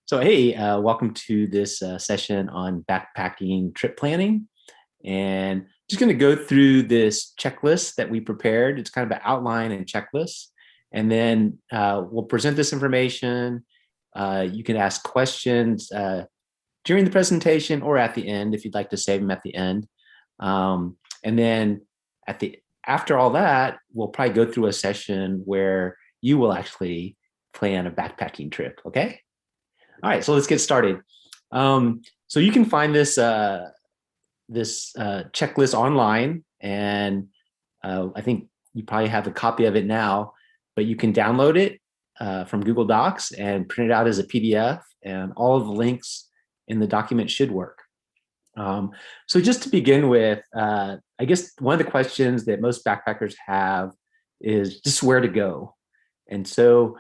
So, hey, welcome to this session on backpacking trip planning. And just going to go through this checklist that we prepared. It's kind of an outline and checklist. And then we'll present this information. You can ask questions during the presentation or at the end if you'd like to save them at the end. And then after all that, we'll probably go through a session where you will actually plan a backpacking trip. Okay. All right, so let's get started. So you can find this checklist online, and I think you probably have a copy of it now, but you can download it from Google Docs and print it out as a PDF, and all of the links in the document should work. So just to begin with, I guess one of the questions that most backpackers have is just where to go. And so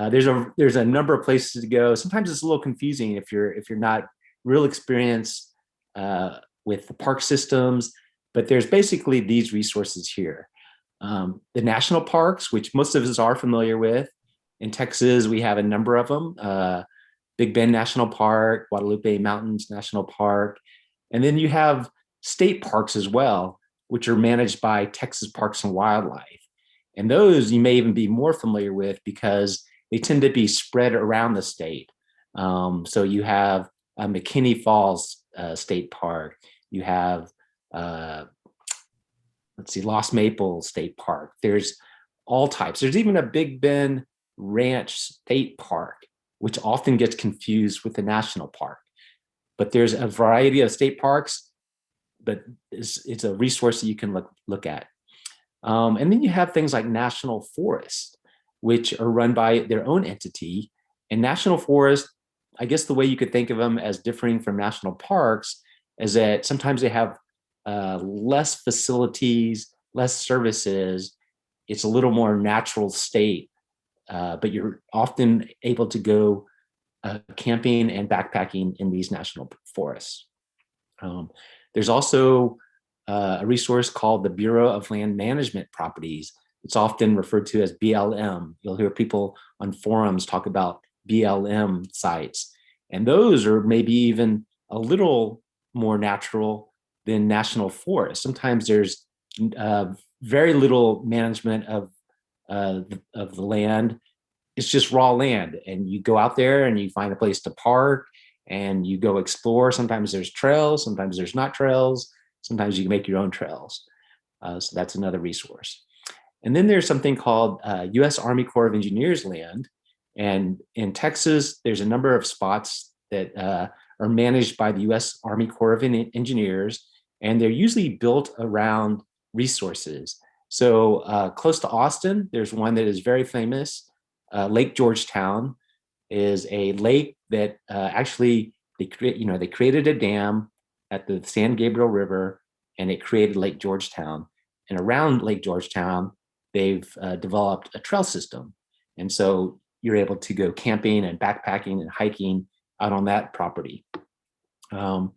there's a number of places to go. Sometimes it's a little confusing if you're not real experienced with the park systems, but there's basically these resources here. The national parks, which most of us are familiar with. In Texas, we have a number of them. Big Bend National Park, Guadalupe Mountains National Park. And then you have state parks as well, which are managed by Texas Parks and Wildlife. And those you may even be more familiar with because they tend to be spread around the state. So you have McKinney Falls State Park. You have, Lost Maple State Park. There's all types. There's even a Big Bend Ranch State Park, which often gets confused with the national park. But there's a variety of state parks, but it's a resource that you can look at. And then you have things like national forests, which are run by their own entity. And national forests, I guess the way you could think of them as differing from national parks is that sometimes they have less facilities, less services. It's a little more natural state, but you're often able to go camping and backpacking in these national forests. There's also a resource called the Bureau of Land Management Properties. It's often referred to as BLM. You'll hear people on forums talk about BLM sites. And those are maybe even a little more natural than national forests. Sometimes there's very little management of the land. It's just raw land. And you go out there and you find a place to park and you go explore. Sometimes there's trails, sometimes there's not trails. Sometimes you can make your own trails. So that's another resource. And then there's something called U.S. Army Corps of Engineers land. And in Texas, there's a number of spots that are managed by the U.S. Army Corps of Engineers, and they're usually built around resources. So close to Austin, there's one that is very famous. Lake Georgetown is a lake that actually they created a dam at the San Gabriel River, and it created Lake Georgetown. And around Lake Georgetown, they've developed a trail system. And so you're able to go camping and backpacking and hiking out on that property. The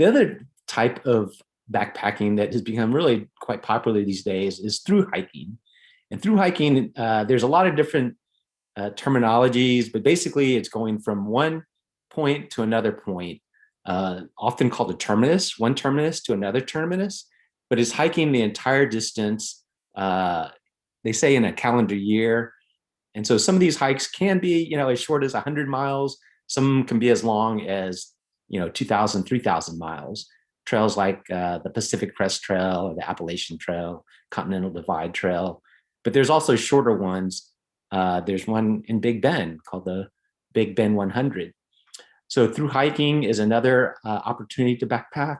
other type of backpacking that has become really quite popular these days is through hiking. And through hiking, there's a lot of different terminologies, but basically it's going from one point to another point, often called a terminus, one terminus to another terminus, but it's hiking the entire distance. They say in a calendar year. And so some of these hikes can be, as short as 100 miles. Some can be as long as, 2,000, 3,000 miles. Trails like the Pacific Crest Trail or the Appalachian Trail, Continental Divide Trail. But there's also shorter ones. There's one in Big Bend called the Big Bend 100. So through hiking is another opportunity to backpack.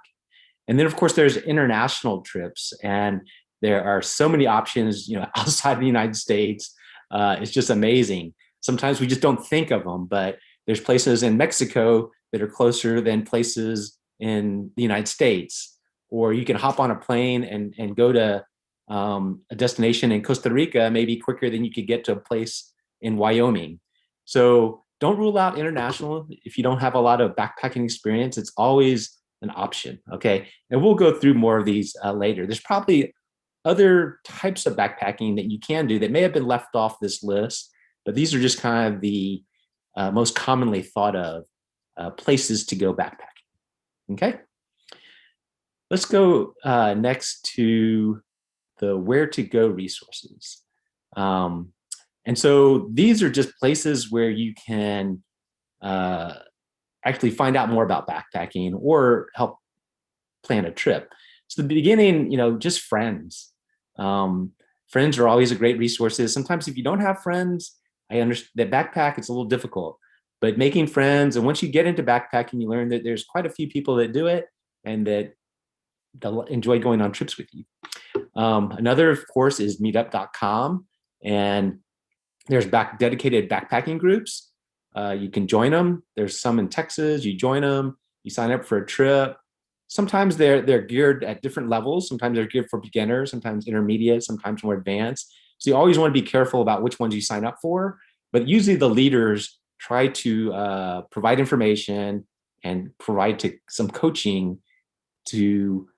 And then, of course, there's international trips. And there are so many options, outside the United States. It's just amazing. Sometimes we just don't think of them, but there's places in Mexico that are closer than places in the United States. Or you can hop on a plane and go to a destination in Costa Rica, maybe quicker than you could get to a place in Wyoming. So don't rule out international. If you don't have a lot of backpacking experience, it's always an option, okay? And we'll go through more of these later. There's probably other types of backpacking that you can do that may have been left off this list, but these are just kind of the most commonly thought of places to go backpacking. Okay. Let's go next to the where to go resources. And so these are just places where you can actually find out more about backpacking or help plan a trip. So the beginning, just friends. Friends are always a great resources. Sometimes if you don't have friends, I understand that backpack, it's a little difficult, but making friends. And once you get into backpacking, you learn that there's quite a few people that do it and that they'll enjoy going on trips with you. Another, of course, is meetup.com. And there's dedicated backpacking groups. You can join them. There's some in Texas. You join them. You sign up for a trip. Sometimes they're geared at different levels. Sometimes they're geared for beginners, sometimes intermediate, sometimes more advanced. So you always want to be careful about which ones you sign up for. But usually the leaders try to provide information and provide some coaching to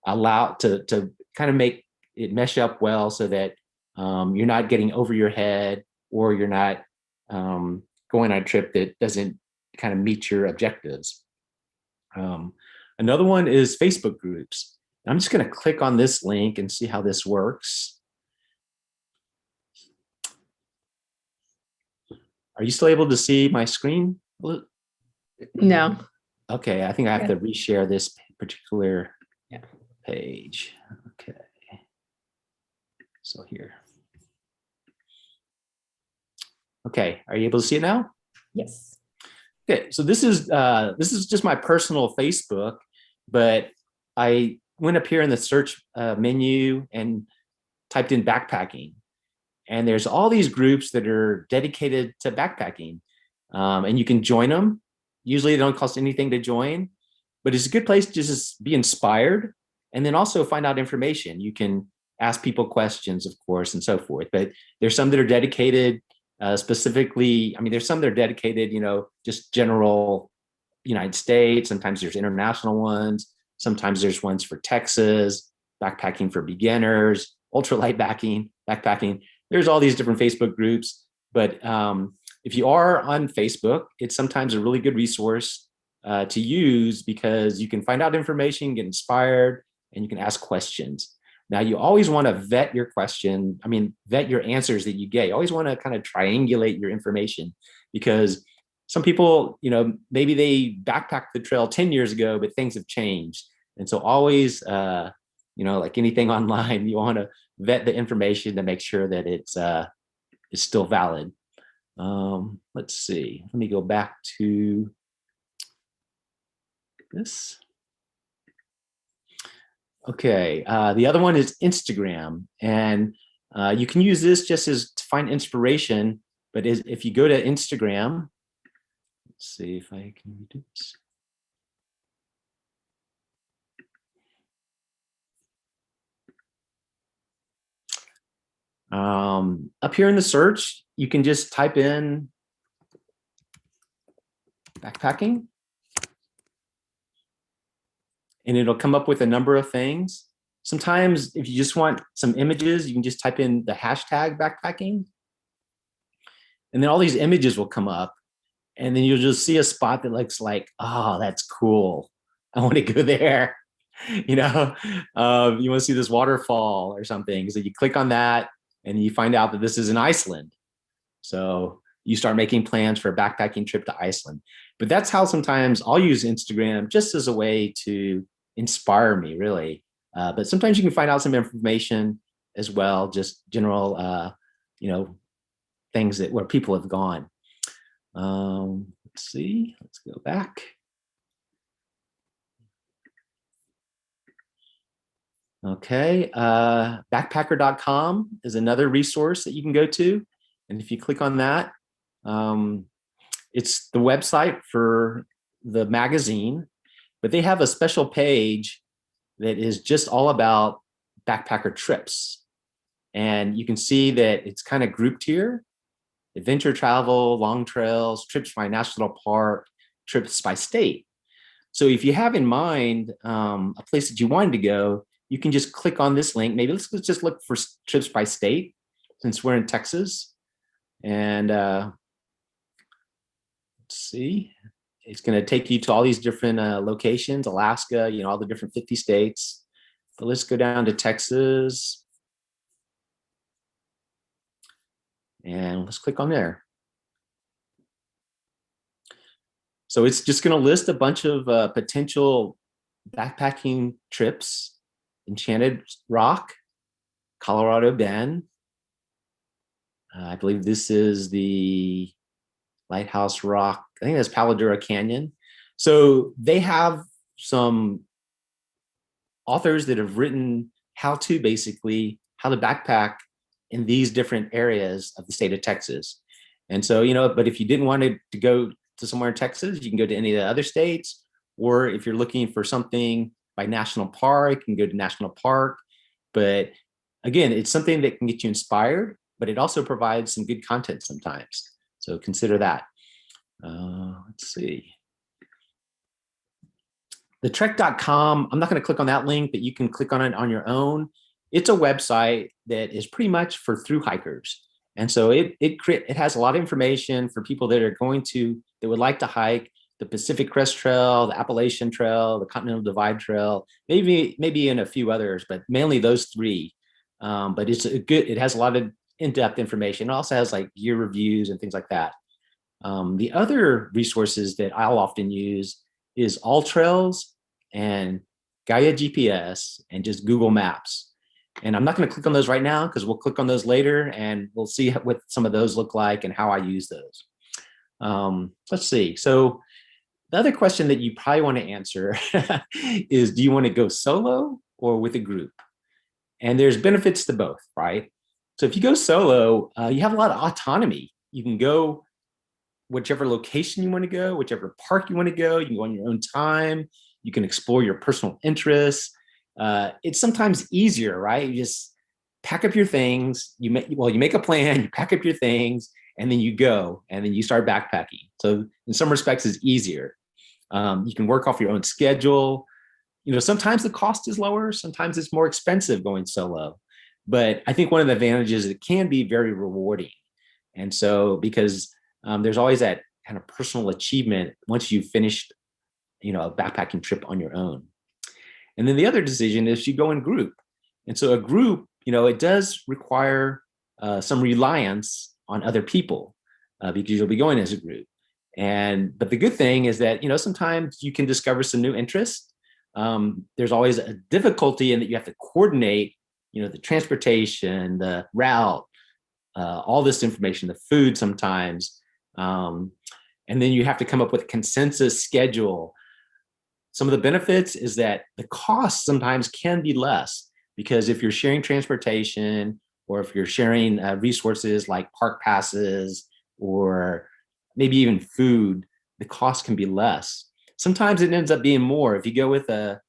allow to kind of make it mesh up well so that you're not getting over your head or you're not going on a trip that doesn't kind of meet your objectives. Another one is Facebook groups. I'm just going to click on this link and see how this works. Are you still able to see my screen? No. Okay, I think I have to reshare this particular page. Okay. So here. Okay, are you able to see it now? Yes. Okay, so this is just my personal Facebook, but I went up here in the search menu and typed in backpacking, and there's all these groups that are dedicated to backpacking, and you can join them. Usually, they don't cost anything to join, but it's a good place to just be inspired, and then also find out information. You can ask people questions, of course, and so forth. But there's some that are dedicated. Specifically, there's some that are dedicated, just general United States. Sometimes there's international ones. Sometimes there's ones for Texas, backpacking for beginners, ultralight backpacking. There's all these different Facebook groups. But if you are on Facebook, it's sometimes a really good resource to use because you can find out information, get inspired, and you can ask questions. Now, you always want to vet your question. Vet your answers that you get. You always want to kind of triangulate your information because some people, maybe they backpacked the trail 10 years ago, but things have changed. And so always, like anything online, you want to vet the information to make sure that it's still valid. Let's see. Let me go back to this. Okay, the other one is Instagram, and you can use this just as to find inspiration. But if you go to Instagram, let's see if I can do this. Up here in the search, you can just type in backpacking. And it'll come up with a number of things. Sometimes if you just want some images, you can just type in the hashtag backpacking. And then all these images will come up. And then you'll just see a spot that looks like, oh, that's cool. I want to go there. You want to see this waterfall or something. So you click on that and you find out that this is in Iceland. So you start making plans for a backpacking trip to Iceland. But that's how sometimes I'll use Instagram just as a way to inspire me, really. But sometimes you can find out some information as well, just general, things where people have gone. Let's see, let's go back. Okay, backpacker.com is another resource that you can go to. And if you click on that, it's the website for the magazine, but they have a special page that is just all about backpacker trips. And you can see that it's kind of grouped here: adventure travel, long trails, trips by national park, trips by state. So if you have in mind a place that you wanted to go, you can just click on this link. Maybe let's just look for trips by state since we're in Texas. And let's see. It's going to take you to all these different locations, Alaska, all the different 50 states. But let's go down to Texas. And let's click on there. So it's just going to list a bunch of potential backpacking trips: Enchanted Rock, Colorado Bend. I believe this is the Lighthouse Rock. I think that's Paladura Canyon. So they have some authors that have written how to backpack in these different areas of the state of Texas. And so, but if you didn't want to go to somewhere in Texas, you can go to any of the other states. Or if you're looking for something by national park, you can go to national park. But again, it's something that can get you inspired, but it also provides some good content sometimes. So consider that. Let's see. The trek.com, I'm not going to click on that link, but you can click on it on your own. It's a website that is pretty much for thru hikers. And so it has a lot of information for people that would like to hike the Pacific Crest Trail, the Appalachian Trail, the Continental Divide Trail, maybe in a few others, but mainly those three. But it has a lot of in-depth information. It also has like gear reviews and things like that. The other resources that I'll often use is All Trails and Gaia GPS and just Google Maps. And I'm not going to click on those right now because we'll click on those later and we'll see what some of those look like and how I use those. Let's see. So the other question that you probably want to answer is, do you want to go solo or with a group? And there's benefits to both, right? So if you go solo, you have a lot of autonomy. You can go whichever location you want to go, whichever park you want to go. You can go on your own time. You can explore your personal interests. It's sometimes easier, right? You just pack up your things. You make a plan, you pack up your things, and then you go, and then you start backpacking. So in some respects, it's easier. You can work off your own schedule. Sometimes the cost is lower. Sometimes it's more expensive going solo. But I think one of the advantages is it can be very rewarding. And so because there's always that kind of personal achievement once you've finished, a backpacking trip on your own. And then the other decision is you go in group. And so a group, it does require some reliance on other people because you'll be going as a group. But the good thing is that, sometimes you can discover some new interests. There's always a difficulty in that you have to coordinate, the transportation, the route, all this information, the food sometimes. And then you have to come up with a consensus schedule. Some of the benefits is that the cost sometimes can be less because if you're sharing transportation or if you're sharing resources like park passes or maybe even food, the cost can be less. Sometimes it ends up being more. If you go with a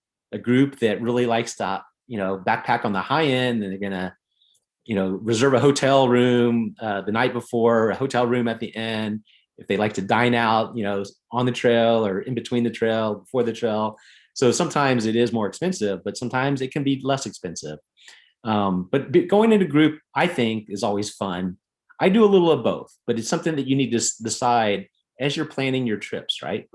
group that really likes to, backpack on the high end, and they're gonna, reserve a hotel room the night before, a hotel room at the end. If they like to dine out, on the trail or in between the trail, before the trail. So sometimes it is more expensive, but sometimes it can be less expensive. But going into group, I think, is always fun. I do a little of both, but it's something that you need to decide as you're planning your trips, right?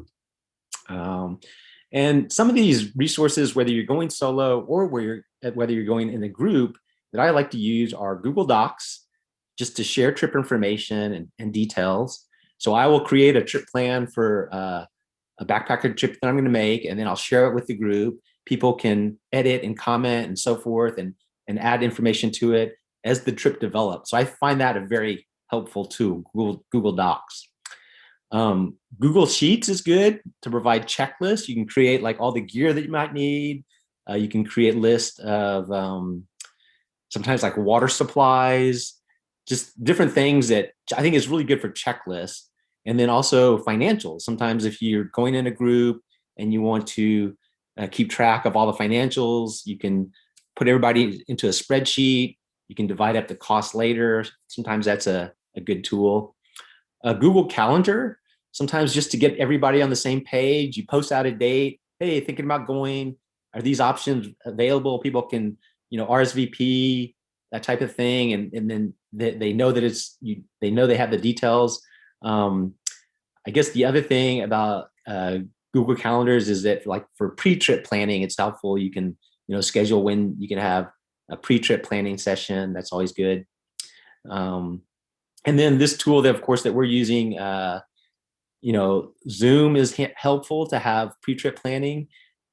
And some of these resources, whether you're going solo or whether you're going in a group, that I like to use are Google Docs, just to share trip information and details. So I will create a trip plan for a backpacker trip that I'm going to make, and then I'll share it with the group. People can edit and comment and so forth and add information to it as the trip develops. So I find that a very helpful tool, Google Docs. Google Sheets is good to provide checklists. You can create like all the gear that you might need. You can create lists of sometimes like water supplies, just different things that I think is really good for checklists. And then also financials. Sometimes if you're going in a group and you want to keep track of all the financials, you can put everybody into a spreadsheet. You can divide up the cost later. Sometimes that's a good tool. Google Calendar, sometimes just to get everybody on the same page, you post out a date. Hey, thinking about going, are these options available? People can, RSVP, that type of thing. And then they know that they know they have the details. I I guess the other thing about Google Calendars is that like for pre-trip planning, it's helpful. You can, schedule when you can have a pre-trip planning session. That's always good. And then this tool that, of course, that we're using, Zoom is helpful to have pre-trip planning.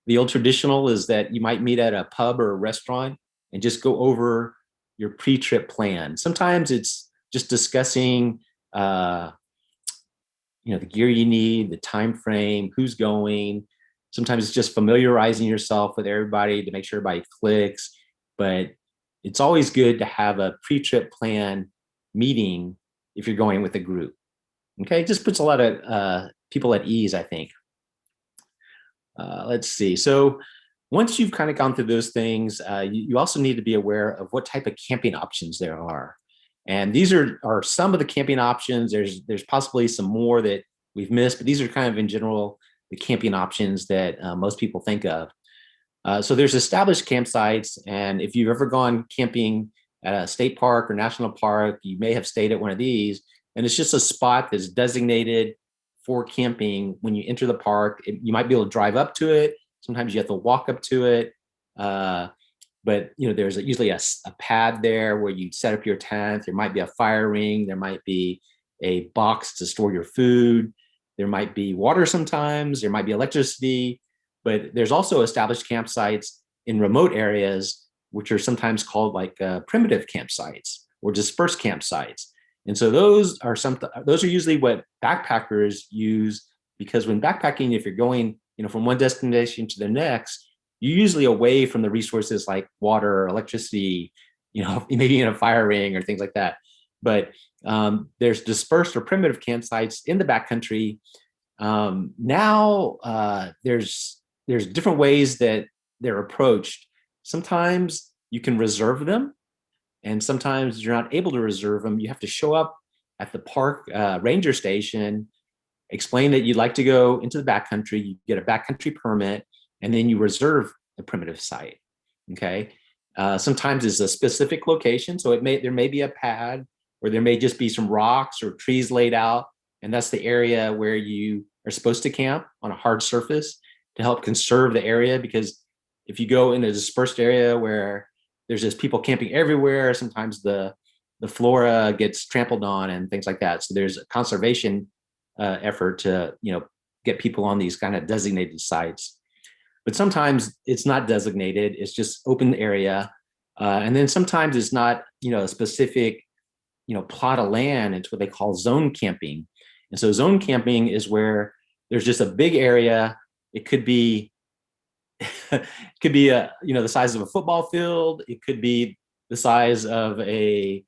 The old traditional is that you might meet at a pub or a restaurant and just go over your pre-trip plan. Sometimes it's just discussing, the gear you need, the time frame, who's going. Sometimes it's just familiarizing yourself with everybody to make sure everybody clicks. But it's always good to have a pre-trip plan meeting if you're going with a group. Okay, it just puts a lot of people at ease, I think. Let's see. So once you've kind of gone through those things, you also need to be aware of what type of camping options there are. And these are some of the camping options. There's possibly some more that we've missed, but these are kind of in general the camping options that most people think of. So there's established campsites, and if you've ever gone camping at a state park or national park, you may have stayed at one of these, and it's just a spot that's designated for camping. When you enter the park, you might be able to drive up to it. Sometimes you have to walk up to it. But there's usually a pad there where you set up your tent. There might be a fire ring. There might be a box to store your food. There might be water sometimes. There might be electricity. But there's also established campsites in remote areas, which are sometimes called like primitive campsites or dispersed campsites. And so those are usually what backpackers use, because when backpacking, if you're going, from one destination to the next, you're usually away from the resources like water, electricity, maybe in a fire ring or things like that. But there's dispersed or primitive campsites in the backcountry. Now there's different ways that they're approached. Sometimes you can reserve them, and sometimes you're not able to reserve them. You have to show up at the park ranger station, explain that you'd like to go into the backcountry. You get a backcountry permit, and then you reserve a primitive site. Okay. Sometimes it's a specific location. So there may be a pad, or there may just be some rocks or trees laid out. And that's the area where you are supposed to camp on a hard surface to help conserve the area. Because if you go in a dispersed area where there's just people camping everywhere, sometimes the flora gets trampled on and things like that. So there's a conservation effort to, get people on these kind of designated sites. But sometimes it's not designated, it's just open area. And then sometimes it's not, a specific, plot of land. It's what they call zone camping. And so zone camping is where there's just a big area. It could be, the size of a football field. It could be the size of a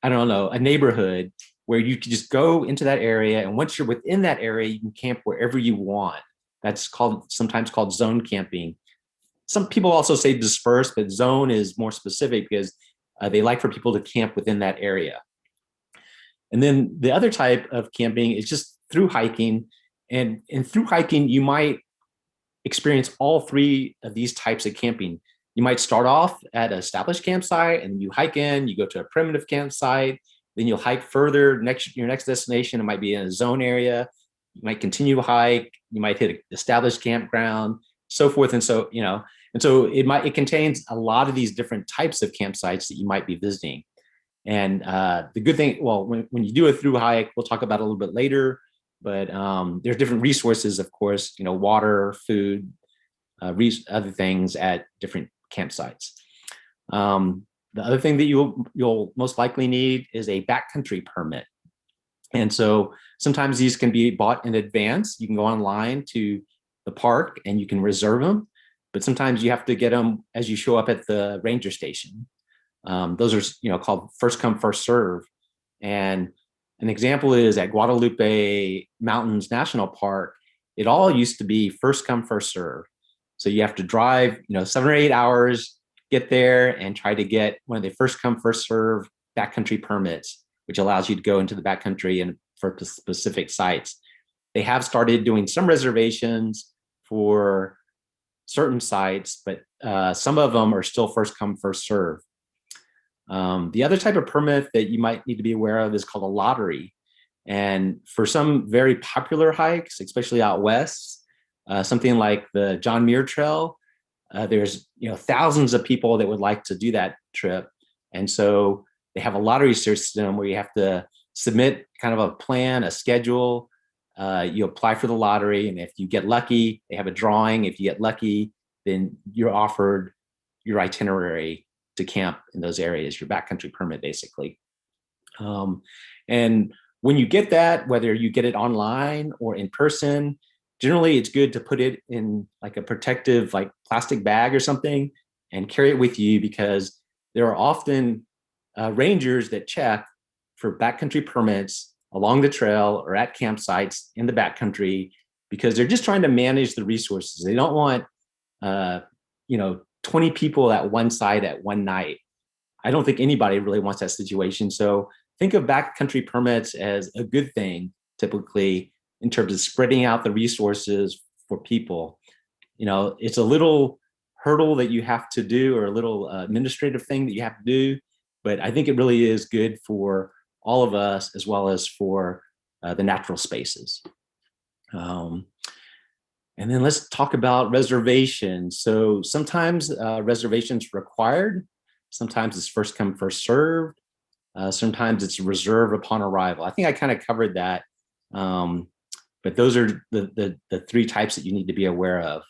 neighborhood, where you can just go into that area. And once you're within that area, you can camp wherever you want. That's sometimes called zone camping. Some people also say dispersed, but zone is more specific because they like for people to camp within that area. And then the other type of camping is just through hiking. And through hiking, you might experience all three of these types of camping. You might start off at an established campsite, and you hike in, you go to a primitive campsite, then you'll hike further. Your next destination, it might be in a zone area. You might continue to hike, you might hit an established campground, so forth. And so, and so it contains a lot of these different types of campsites that you might be visiting. And the good thing, well, when you do a through hike, we'll talk about it a little bit later, but there's different resources, of course, water, food, other things at different campsites. The other thing that you'll most likely need is a backcountry permit. And so sometimes these can be bought in advance. You can go online to the park and you can reserve them, but sometimes you have to get them as you show up at the ranger station. Those are, called first come, first serve. And an example is at Guadalupe Mountains National Park. It all used to be first come, first serve. So you have to drive, 7 or 8 hours, get there and try to get one of the first come, first serve backcountry permits, which allows you to go into the backcountry and for specific sites. They have started doing some reservations for certain sites, but some of them are still first come, first serve. The other type of permit that you might need to be aware of is called a lottery. And for some very popular hikes, especially out west, something like the John Muir Trail, there's thousands of people that would like to do that trip. And so they have a lottery system where you have to submit kind of a plan, a schedule. You apply for the lottery, and if you get lucky, they have a drawing. If you get lucky, then you're offered your itinerary to camp in those areas, your backcountry permit, basically. And when you get that, whether you get it online or in person, generally it's good to put it in like a protective, like plastic bag or something, and carry it with you, because there are often rangers that check for backcountry permits along the trail or at campsites in the backcountry, because they're just trying to manage the resources. They don't want 20 people at one site at one night. I don't think anybody really wants that situation. So think of backcountry permits as a good thing, typically, in terms of spreading out the resources for people. It's a little hurdle that you have to do, or a little administrative thing that you have to do, but I think it really is good for all of us, as well as for the natural spaces. And then let's talk about reservations. So sometimes reservations required. Sometimes it's first come, first served. Sometimes it's reserved upon arrival. I think I kind of covered that. But those are the three types that you need to be aware of.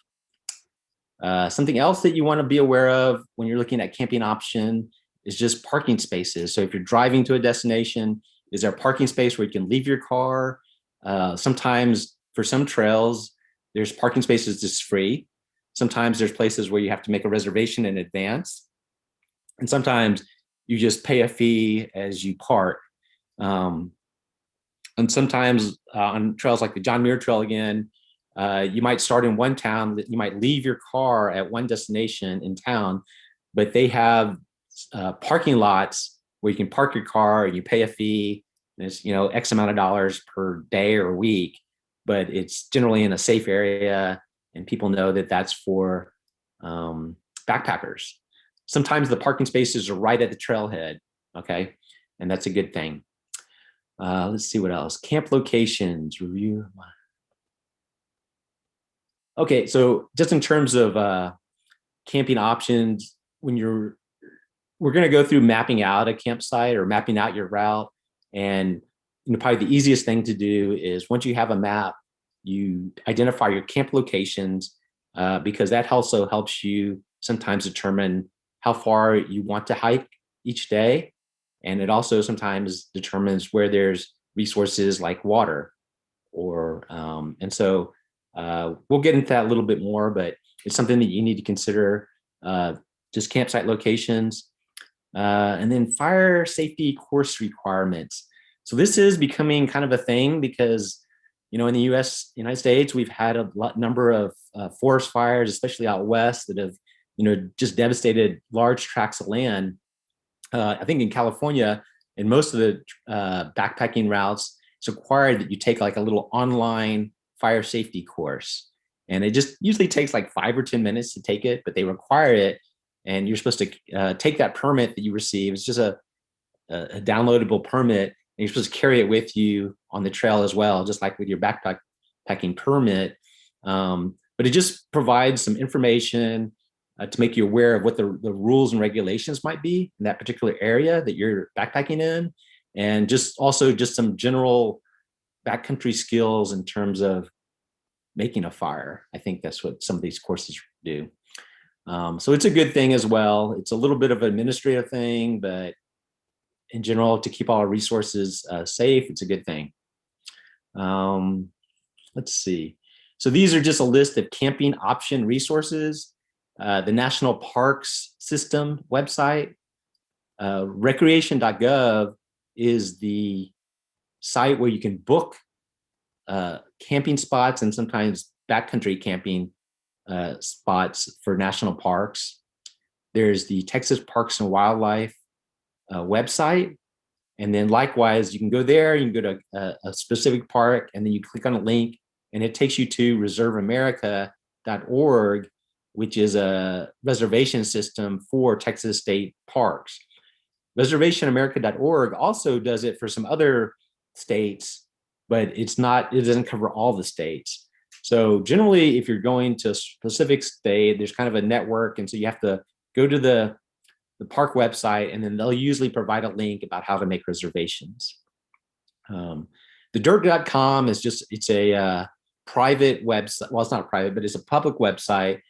Something else that you want to be aware of when you're looking at camping option is just parking spaces. So if you're driving to a destination, is there a parking space where you can leave your car? Sometimes for some trails, there's parking spaces just free. Sometimes there's places where you have to make a reservation in advance. And sometimes you just pay a fee as you park. And sometimes on trails like the John Muir Trail again, you might start in one town, that you might leave your car at one destination in town, but they have parking lots where you can park your car and you pay a fee. And it's X amount of dollars per day or week, but it's generally in a safe area, and people know that that's for backpackers. Sometimes the parking spaces are right at the trailhead, okay, and that's a good thing. Let's see what else. Camp locations review. Okay, so just in terms of camping options, we're going to go through mapping out a campsite or mapping out your route. And probably the easiest thing to do is, once you have a map, you identify your camp locations, because that also helps you sometimes determine how far you want to hike each day. And it also sometimes determines where there's resources like water, and so we'll get into that a little bit more, but it's something that you need to consider, just campsite locations. And then fire safety course requirements. So this is becoming kind of a thing, because, in the United States, we've had a number of forest fires, especially out west, that have, just devastated large tracts of land. I think in California, in most of the backpacking routes, it's required that you take like a little online fire safety course. And it just usually takes like 5 or 10 minutes to take it, but they require it. And you're supposed to take that permit that you receive. It's just a downloadable permit, and you're supposed to carry it with you on the trail as well, just like with your backpacking permit. But it just provides some information to make you aware of what the rules and regulations might be in that particular area that you're backpacking in, and just some general backcountry skills in terms of making a fire. I think that's what some of these courses do. So it's a good thing as well. It's a little bit of an administrative thing, but in general, to keep all our resources safe, it's a good thing. Let's see. So these are just a list of camping option resources. The National Parks System website, recreation.gov is the site where you can book camping spots and sometimes backcountry camping spots for national parks. There's the Texas Parks and Wildlife website. And then likewise, you can go there, you can go to a specific park, and then you click on a link, and it takes you to reserveamerica.org, which is a reservation system for Texas state parks. Reservationamerica.org also does it for some other states but it doesn't cover all the states. So generally, if you're going to a specific state, there's kind of a network. And so you have to go to the park website, and then they'll usually provide a link about how to make reservations. The dirt.com is it's a private website. Well, it's not private, but it's a public website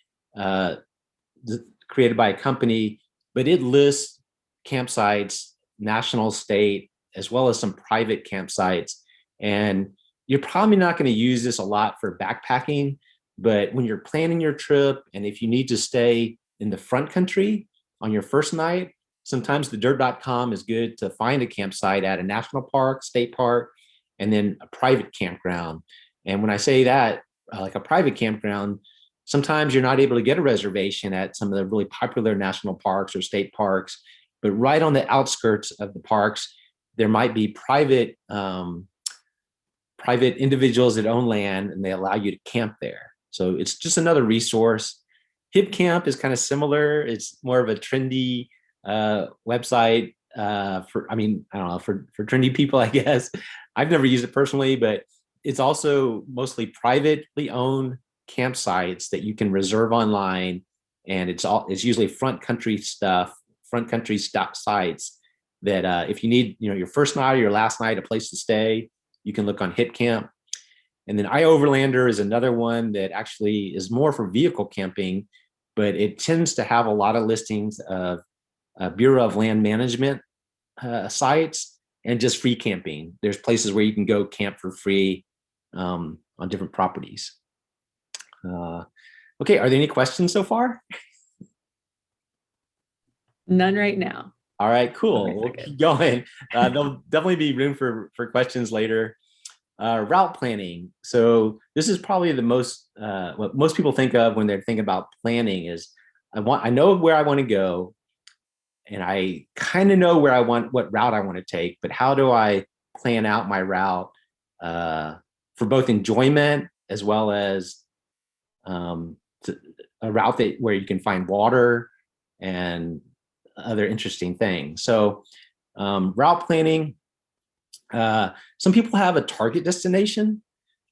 created by a company, but it lists campsites, national, state, as well as some private campsites. And you're probably not going to use this a lot for backpacking, but when you're planning your trip, and if you need to stay in the front country on your first night, sometimes the dirt.com is good to find a campsite at a national park, state park, and then a private campground. And when I say that, like a private campground, sometimes you're not able to get a reservation at some of the really popular national parks or state parks, but right on the outskirts of the parks, there might be private individuals that own land, and they allow you to camp there. So it's just another resource. HipCamp is kind of similar. It's more of a trendy website for trendy people, I guess. I've never used it personally, but it's also mostly privately owned campsites that you can reserve online, and it's usually front country sites that if you need your first night or your last night a place to stay, you can look on HipCamp. And then iOverlander is another one that actually is more for vehicle camping, but it tends to have a lot of listings of Bureau of Land Management sites and just free camping. There's places where you can go camp for free on different properties. Okay, are there any questions so far? None right now. All right, cool. We'll keep going. There'll definitely be room for questions later. Route planning. So this is probably the most what most people think of when they're thinking about planning is I know where I want to go, and I kind of know what route I want to take, but how do I plan out my route for both enjoyment as well as a route where you can find water and other interesting things. So route planning, some people have a target destination.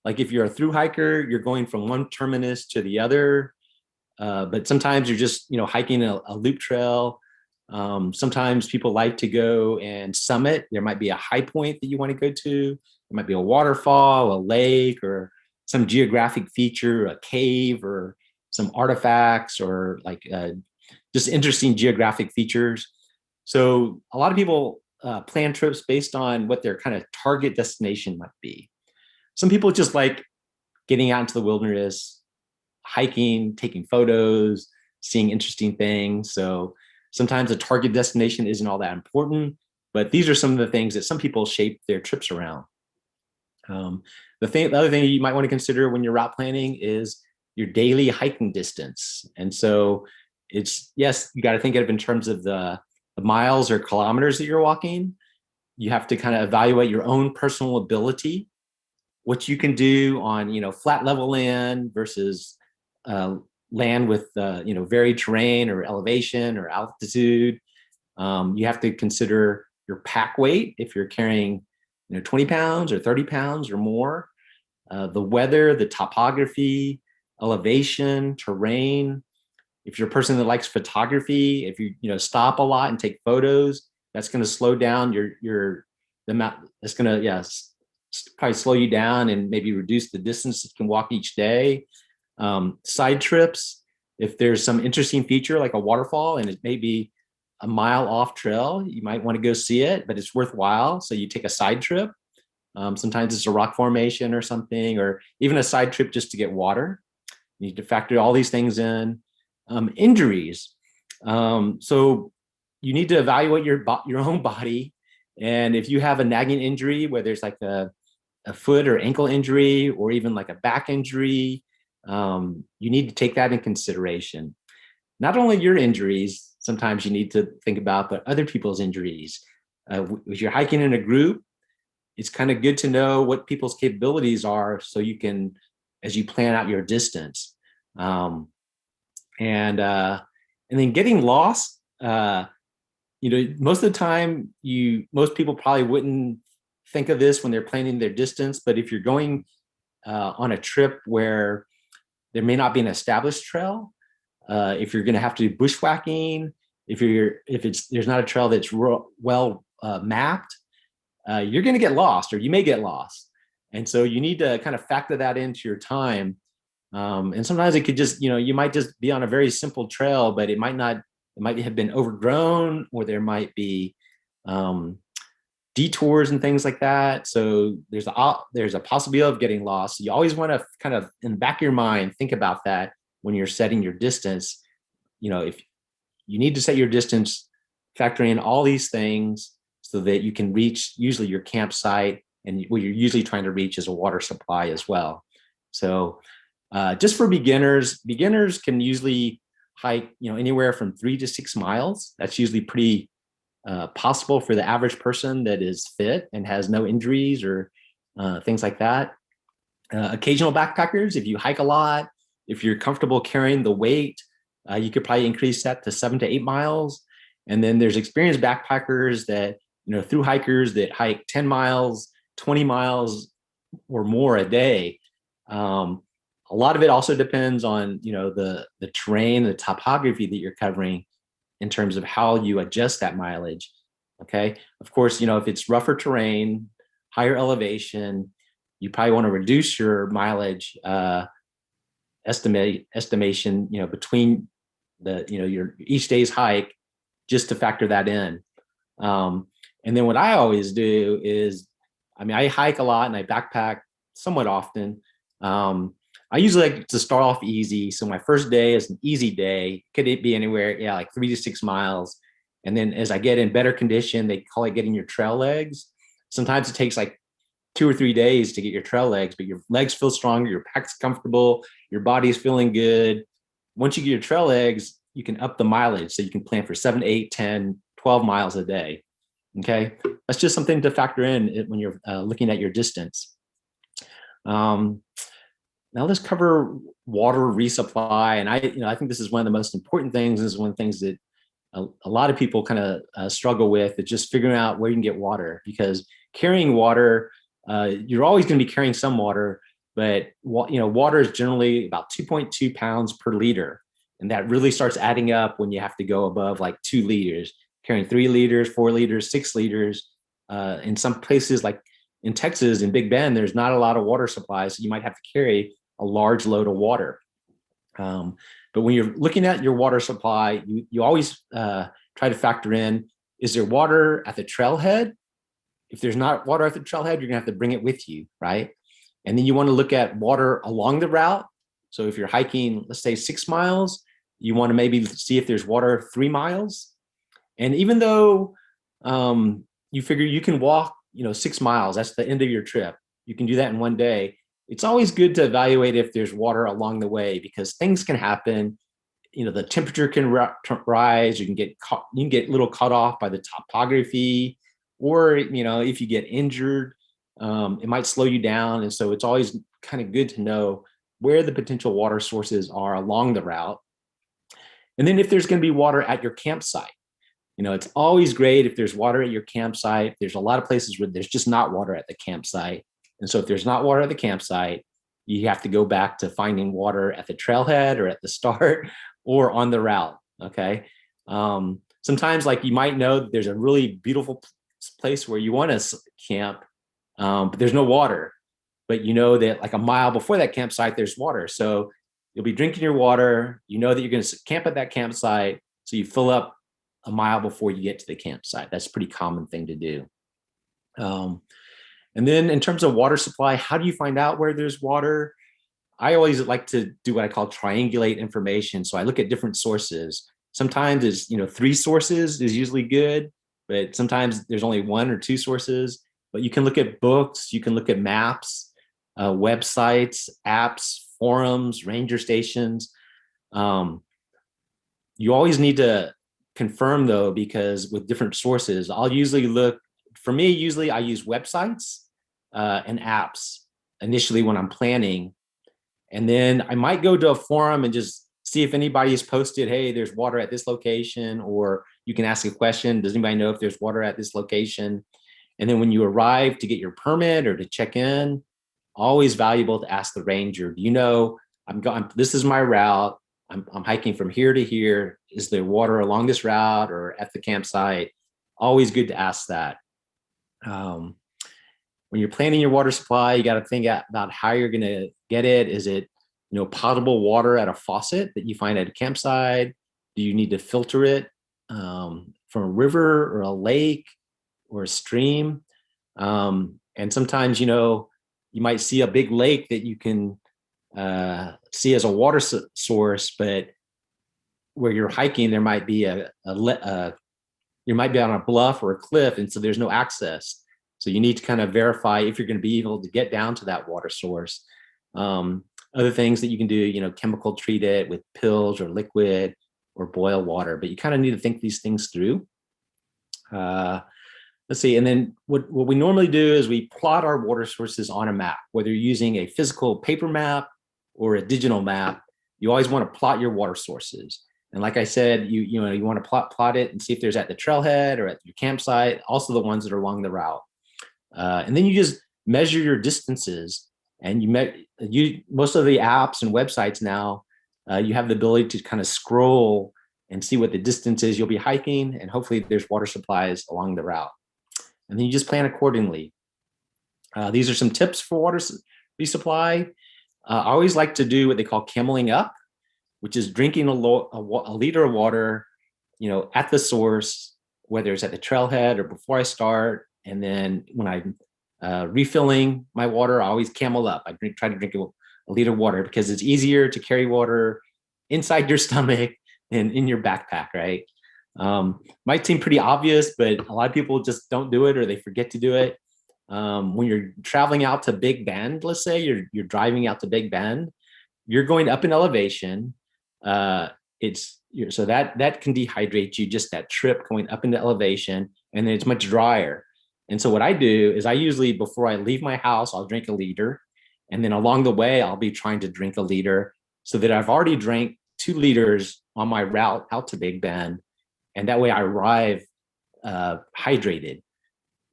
Like if you're a thru hiker, you're going from one terminus to the other, but sometimes you're just hiking a loop trail. Sometimes people like to go and summit. There might be a high point that you want to go to. There might be a waterfall, a lake, or some geographic feature, a cave, or some artifacts, or like just interesting geographic features. So a lot of people plan trips based on what their kind of target destination might be. Some people just like getting out into the wilderness, hiking, taking photos, seeing interesting things. So sometimes the target destination isn't all that important, but these are some of the things that some people shape their trips around. The other thing you might want to consider when you're route planning is your daily hiking distance. And so yes, you got to think of it in terms of the miles or kilometers that you're walking. You have to kind of evaluate your own personal ability, what you can do on, flat level land versus land with, varied terrain or elevation or altitude. You have to consider your pack weight if you're carrying 20 pounds or 30 pounds or more, the weather, the topography, elevation, terrain. If you're a person that likes photography, if you stop a lot and take photos, that's going to slow down the amount. That's going to probably slow you down and maybe reduce the distance you can walk each day. Side trips, if there's some interesting feature like a waterfall and it may be a mile off trail, you might want to go see it, but it's worthwhile. So you take a side trip. Sometimes it's a rock formation or something, or even a side trip just to get water. You need to factor all these things in. Injuries. So you need to evaluate your own body. And if you have a nagging injury, whether it's like a foot or ankle injury, or even like a back injury, you need to take that in consideration. Not only your injuries, sometimes you need to think about, but other people's injuries. If you're hiking in a group, it's kind of good to know what people's capabilities are so you can, as you plan out your distance. And then getting lost, most of the time, most people probably wouldn't think of this when they're planning their distance, but if you're going on a trip where there may not be an established trail, if you're going to have to do bushwhacking, if there's not a trail that's well mapped, you're going to get lost, or you may get lost. And so you need to kind of factor that into your time. And sometimes it could just, you might just be on a very simple trail, but it might have been overgrown, or there might be detours and things like that. So there's a possibility of getting lost. You always want to kind of, in the back of your mind, think about that when you're setting your distance. If you need to set your distance, factor in all these things so that you can reach usually your campsite, and what you're usually trying to reach is a water supply as well. So just for beginners can usually hike, anywhere from 3 to 6 miles. That's usually pretty possible for the average person that is fit and has no injuries or things like that. Occasional backpackers, if you hike a lot, if you're comfortable carrying the weight, you could probably increase that to 7 to 8 miles. And then there's experienced backpackers that, through hikers that hike 10 miles, 20 miles or more a day. A lot of it also depends on, the terrain, the topography that you're covering in terms of how you adjust that mileage. Okay. Of course, if it's rougher terrain, higher elevation, you probably want to reduce your mileage estimation, between your each day's hike, just to factor that in. And then what I always do is, I hike a lot and I backpack somewhat often. I usually like to start off easy. So my first day is an easy day. Could it be anywhere? Yeah, like 3 to 6 miles. And then as I get in better condition, they call it getting your trail legs. Sometimes it takes like 2 or 3 days to get your trail legs, but your legs feel stronger, your pack's comfortable, your body's feeling good. Once you get your trail legs, you can up the mileage. So you can plan for 7, 8, 10, 12 miles a day. Okay. That's just something to factor in when you're looking at your distance. Now let's cover water resupply. And I think this is one of the most important things. This is one of the things that a lot of people kind of struggle with, is just figuring out where you can get water, because carrying water, you're always going to be carrying some water, but water is generally about 2.2 pounds per liter. And that really starts adding up when you have to go above like 2 liters, carrying 3 liters, 4 liters, 6 liters. In some places like in Texas, in Big Bend, there's not a lot of water supplies. So you might have to carry a large load of water. But when you're looking at your water supply, you always try to factor in, is there water at the trailhead? If there's not water at the trailhead, you're gonna have to bring it with you, right? And then you want to look at water along the route. So if you're hiking, let's say 6 miles, you want to maybe see if there's water 3 miles. And even though you figure you can walk, 6 miles, that's the end of your trip, you can do that in one day. It's always good to evaluate if there's water along the way, because things can happen. The temperature can rise. You can get a little cut off by the topography, or if you get injured, it might slow you down. And so it's always kind of good to know where the potential water sources are along the route. And then if there's going to be water at your campsite, it's always great if there's water at your campsite. There's a lot of places where there's just not water at the campsite. And so if there's not water at the campsite, you have to go back to finding water at the trailhead or at the start or on the route. Okay. Sometimes, like, you might know that there's a really beautiful place where you want to camp, but there's no water. But that like a mile before that campsite, there's water. So you'll be drinking your water. You know that you're going to camp at that campsite. So you fill up a mile before you get to the campsite. That's a pretty common thing to do. And then in terms of water supply, how do you find out where there's water? I always like to do what I call triangulate information. So I look at different sources. Sometimes it's, 3 sources is usually good, but sometimes there's only 1 or 2 sources. But you can look at books, you can look at maps, websites, apps, forums, ranger stations. You always need to confirm, though, because with different sources, I'll usually look, for me, usually I use websites and apps initially when I'm planning. And then I might go to a forum and just see if anybody has posted, hey, there's water at this location, or you can ask a question, does anybody know if there's water at this location? And then when you arrive to get your permit or to check in, always valuable to ask the ranger, do you know, I'm going, this is my route. I'm hiking from here to here. Is there water along this route or at the campsite? Always good to ask that. When you're planning your water supply, you got to think about how you're going to get it. Is it, potable water at a faucet that you find at a campsite? Do you need to filter it from a river or a lake or a stream? And sometimes, you might see a big lake that you can see as a water source, but where you're hiking, there might be you might be on a bluff or a cliff, and so there's no access. So you need to kind of verify if you're going to be able to get down to that water source. Other things that you can do, chemical treat it with pills or liquid or boil water, but you kind of need to think these things through. Let's see. And then what we normally do is we plot our water sources on a map, whether you're using a physical paper map or a digital map. You always want to plot your water sources. And like I said, you want to plot it and see if there's at the trailhead or at your campsite, also the ones that are along the route. And then you just measure your distances. And most of the apps and websites now, you have the ability to kind of scroll and see what the distance is you'll be hiking, and hopefully there's water supplies along the route. And then you just plan accordingly. These are some tips for water resupply. I always like to do what they call cameling up, which is drinking a liter of water, at the source, whether it's at the trailhead or before I start. And then when I'm refilling my water, I always camel up. I try to drink a liter of water because it's easier to carry water inside your stomach than in your backpack, right? Might seem pretty obvious, but a lot of people just don't do it or they forget to do it. When you're traveling out to Big Bend, let's say you're driving out to Big Bend, you're going up in elevation. So that can dehydrate you, just that trip going up into elevation, and then it's much drier. And so what I do is I usually, before I leave my house, I'll drink a liter. And then along the way, I'll be trying to drink a liter so that I've already drank 2 liters on my route out to Big Bend. And that way I arrive hydrated.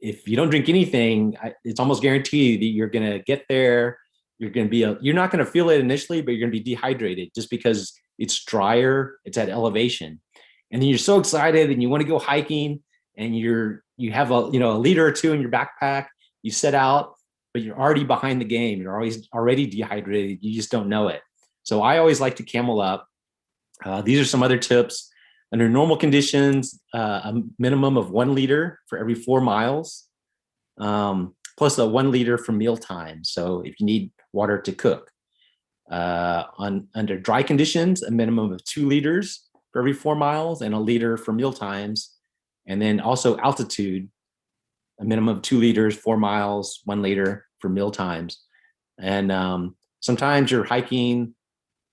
If you don't drink anything, it's almost guaranteed that you're going to get there. You're not going to feel it initially, but you're going to be dehydrated just because it's drier. It's at elevation. And then you're so excited and you want to go hiking, and you have a liter or 2 in your backpack. You set out, but you're already behind the game. You're already dehydrated. You just don't know it. So I always like to camel up. These are some other tips. Under normal conditions, a minimum of 1 liter for every 4 miles, plus a 1 liter for mealtime. So if you need water to cook. Under dry conditions, a minimum of 2 liters for every 4 miles and a liter for mealtimes. And then also altitude, a minimum of 2 liters, 4 miles, 1 liter for meal times. And sometimes you're hiking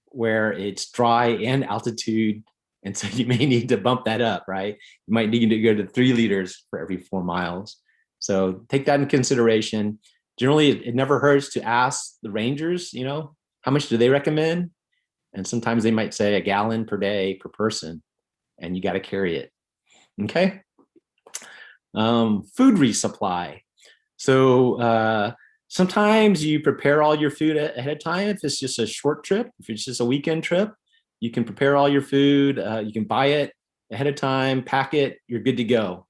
where it's dry and altitude, and so you may need to bump that up, right? You might need to go to 3 liters for every 4 miles. So take that in consideration. Generally, it never hurts to ask the rangers, how much do they recommend? And sometimes they might say a gallon per day per person, and you got to carry it. Okay. Food resupply. So sometimes you prepare all your food ahead of time. If it's just a short trip, if it's just a weekend trip, you can prepare all your food. You can buy it ahead of time, pack it, you're good to go.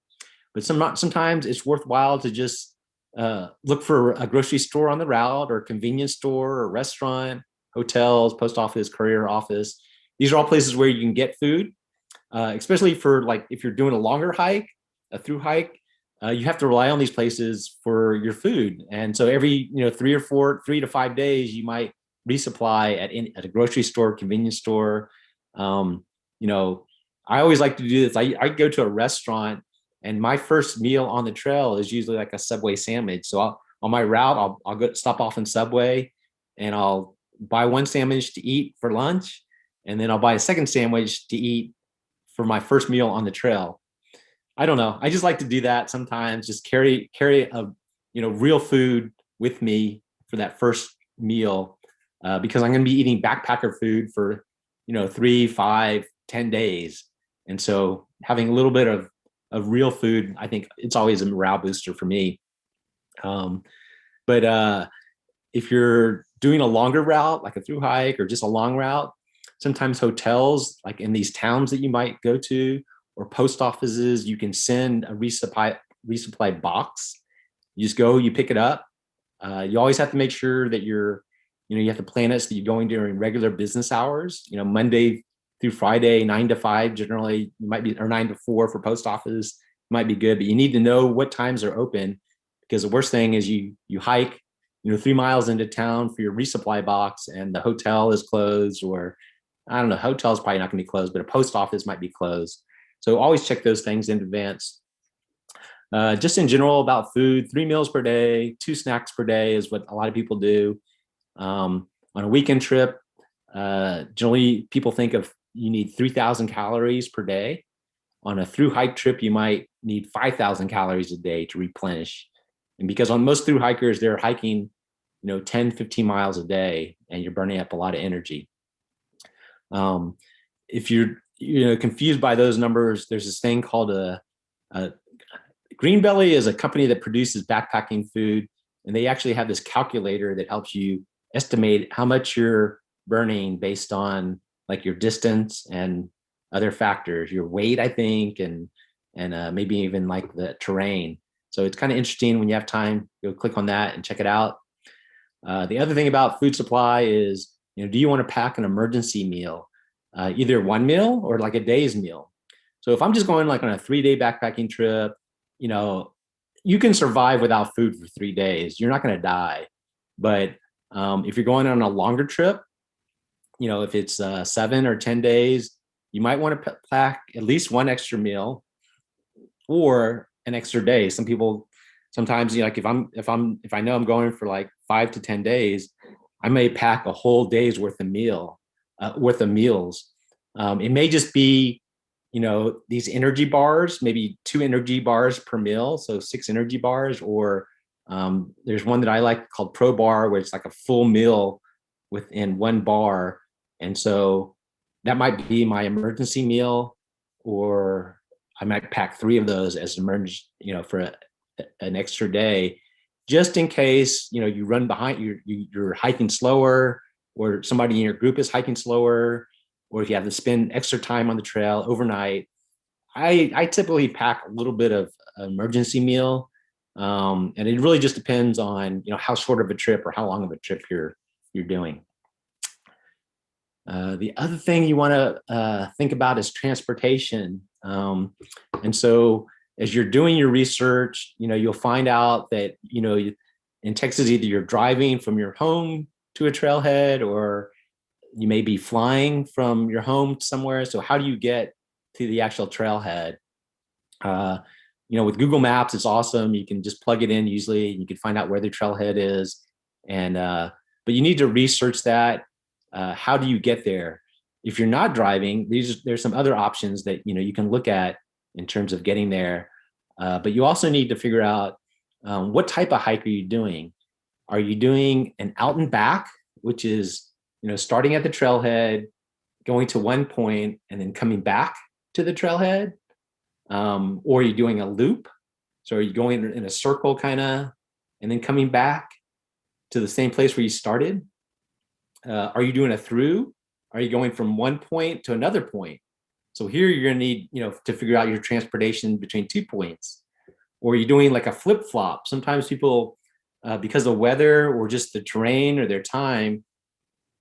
But sometimes it's worthwhile to just look for a grocery store on the route, or a convenience store, or restaurant, hotels, post office, courier office. These are all places where you can get food, especially for if you're doing a longer hike, a through hike, you have to rely on these places for your food. And so every 3 to 5 days, you might resupply at a grocery store, convenience store. I always like to do this. I go to a restaurant, and my first meal on the trail is usually like a Subway sandwich. So on my route, I'll go stop off in Subway, and I'll buy 1 sandwich to eat for lunch, and then I'll buy a second sandwich to eat for my first meal on the trail. I don't know. I just like to do that sometimes. Just carry a real food with me for that first meal, because I'm going to be eating backpacker food for 3, 5, 10 days, and so having a little bit of of real food, I think it's always a morale booster for me. But if you're doing a longer route, like a through hike or just a long route, sometimes hotels, like in these towns that you might go to, or post offices, you can send a resupply box. You just go, you pick it up. You always have to make sure that you have to plan it so you're going during regular business hours. Monday through Friday, 9 to 5, generally, you might be, or 9 to 4 for post office might be good, but you need to know what times are open, because the worst thing is you hike 3 miles into town for your resupply box and the hotel is closed, or I don't know, hotel's probably not gonna be closed, but a post office might be closed. So always check those things in advance. Just in general about food, 3 meals per day, 2 snacks per day is what a lot of people do. On a weekend trip, generally people think of you need 3,000 calories per day. On a through hike trip, you might need 5,000 calories a day to replenish. And because on most through hikers, they're hiking 10, 15 miles a day, and you're burning up a lot of energy. If you're confused by those numbers, there's this thing called a Greenbelly is a company that produces backpacking food, and they actually have this calculator that helps you estimate how much you're burning based on like your distance and other factors, your weight, I think, and maybe even like the terrain. So it's kind of interesting. When you have time, go click on that and check it out. The other thing about food supply is, do you want to pack an emergency meal, either one meal or like a day's meal? So if I'm just going like on a 3-day backpacking trip, you can survive without food for 3 days. You're not going to die. But if you're going on a longer trip, if it's 7 or 10 days, you might want to pack at least one extra meal or an extra day. Some people sometimes, like if I know I'm going for like 5 to 10 days, I may pack a whole day's worth of meals. It may just be, these energy bars, maybe 2 energy bars per meal, so 6 energy bars, or there's one that I like called Pro Bar, where it's like a full meal within one bar. And so that might be my emergency meal, or I might pack 3 of those as an emergency, for an extra day, just in case, you run behind, you're hiking slower, or somebody in your group is hiking slower, or if you have to spend extra time on the trail overnight. I typically pack a little bit of emergency meal. And it really just depends on, how short of a trip or how long of a trip you're doing. The other thing you want to think about is transportation. And so as you're doing your research, you'll find out that, in Texas, either you're driving from your home to a trailhead, or you may be flying from your home somewhere. So how do you get to the actual trailhead? With Google Maps, it's awesome. You can just plug it in usually, and you can find out where the trailhead is. And but you need to research that. How do you get there? If you're not driving, there's some other options that you can look at in terms of getting there. But you also need to figure out what type of hike are you doing? Are you doing an out and back, which is starting at the trailhead, going to one point, and then coming back to the trailhead? Or are you doing a loop? So are you going in a circle kind of, and then coming back to the same place where you started? Are you doing a through? Are you going from one point to another point? So here you're going to need, to figure out your transportation between 2 points. Or are you doing like a flip flop? Sometimes people, because of weather or just the terrain or their time,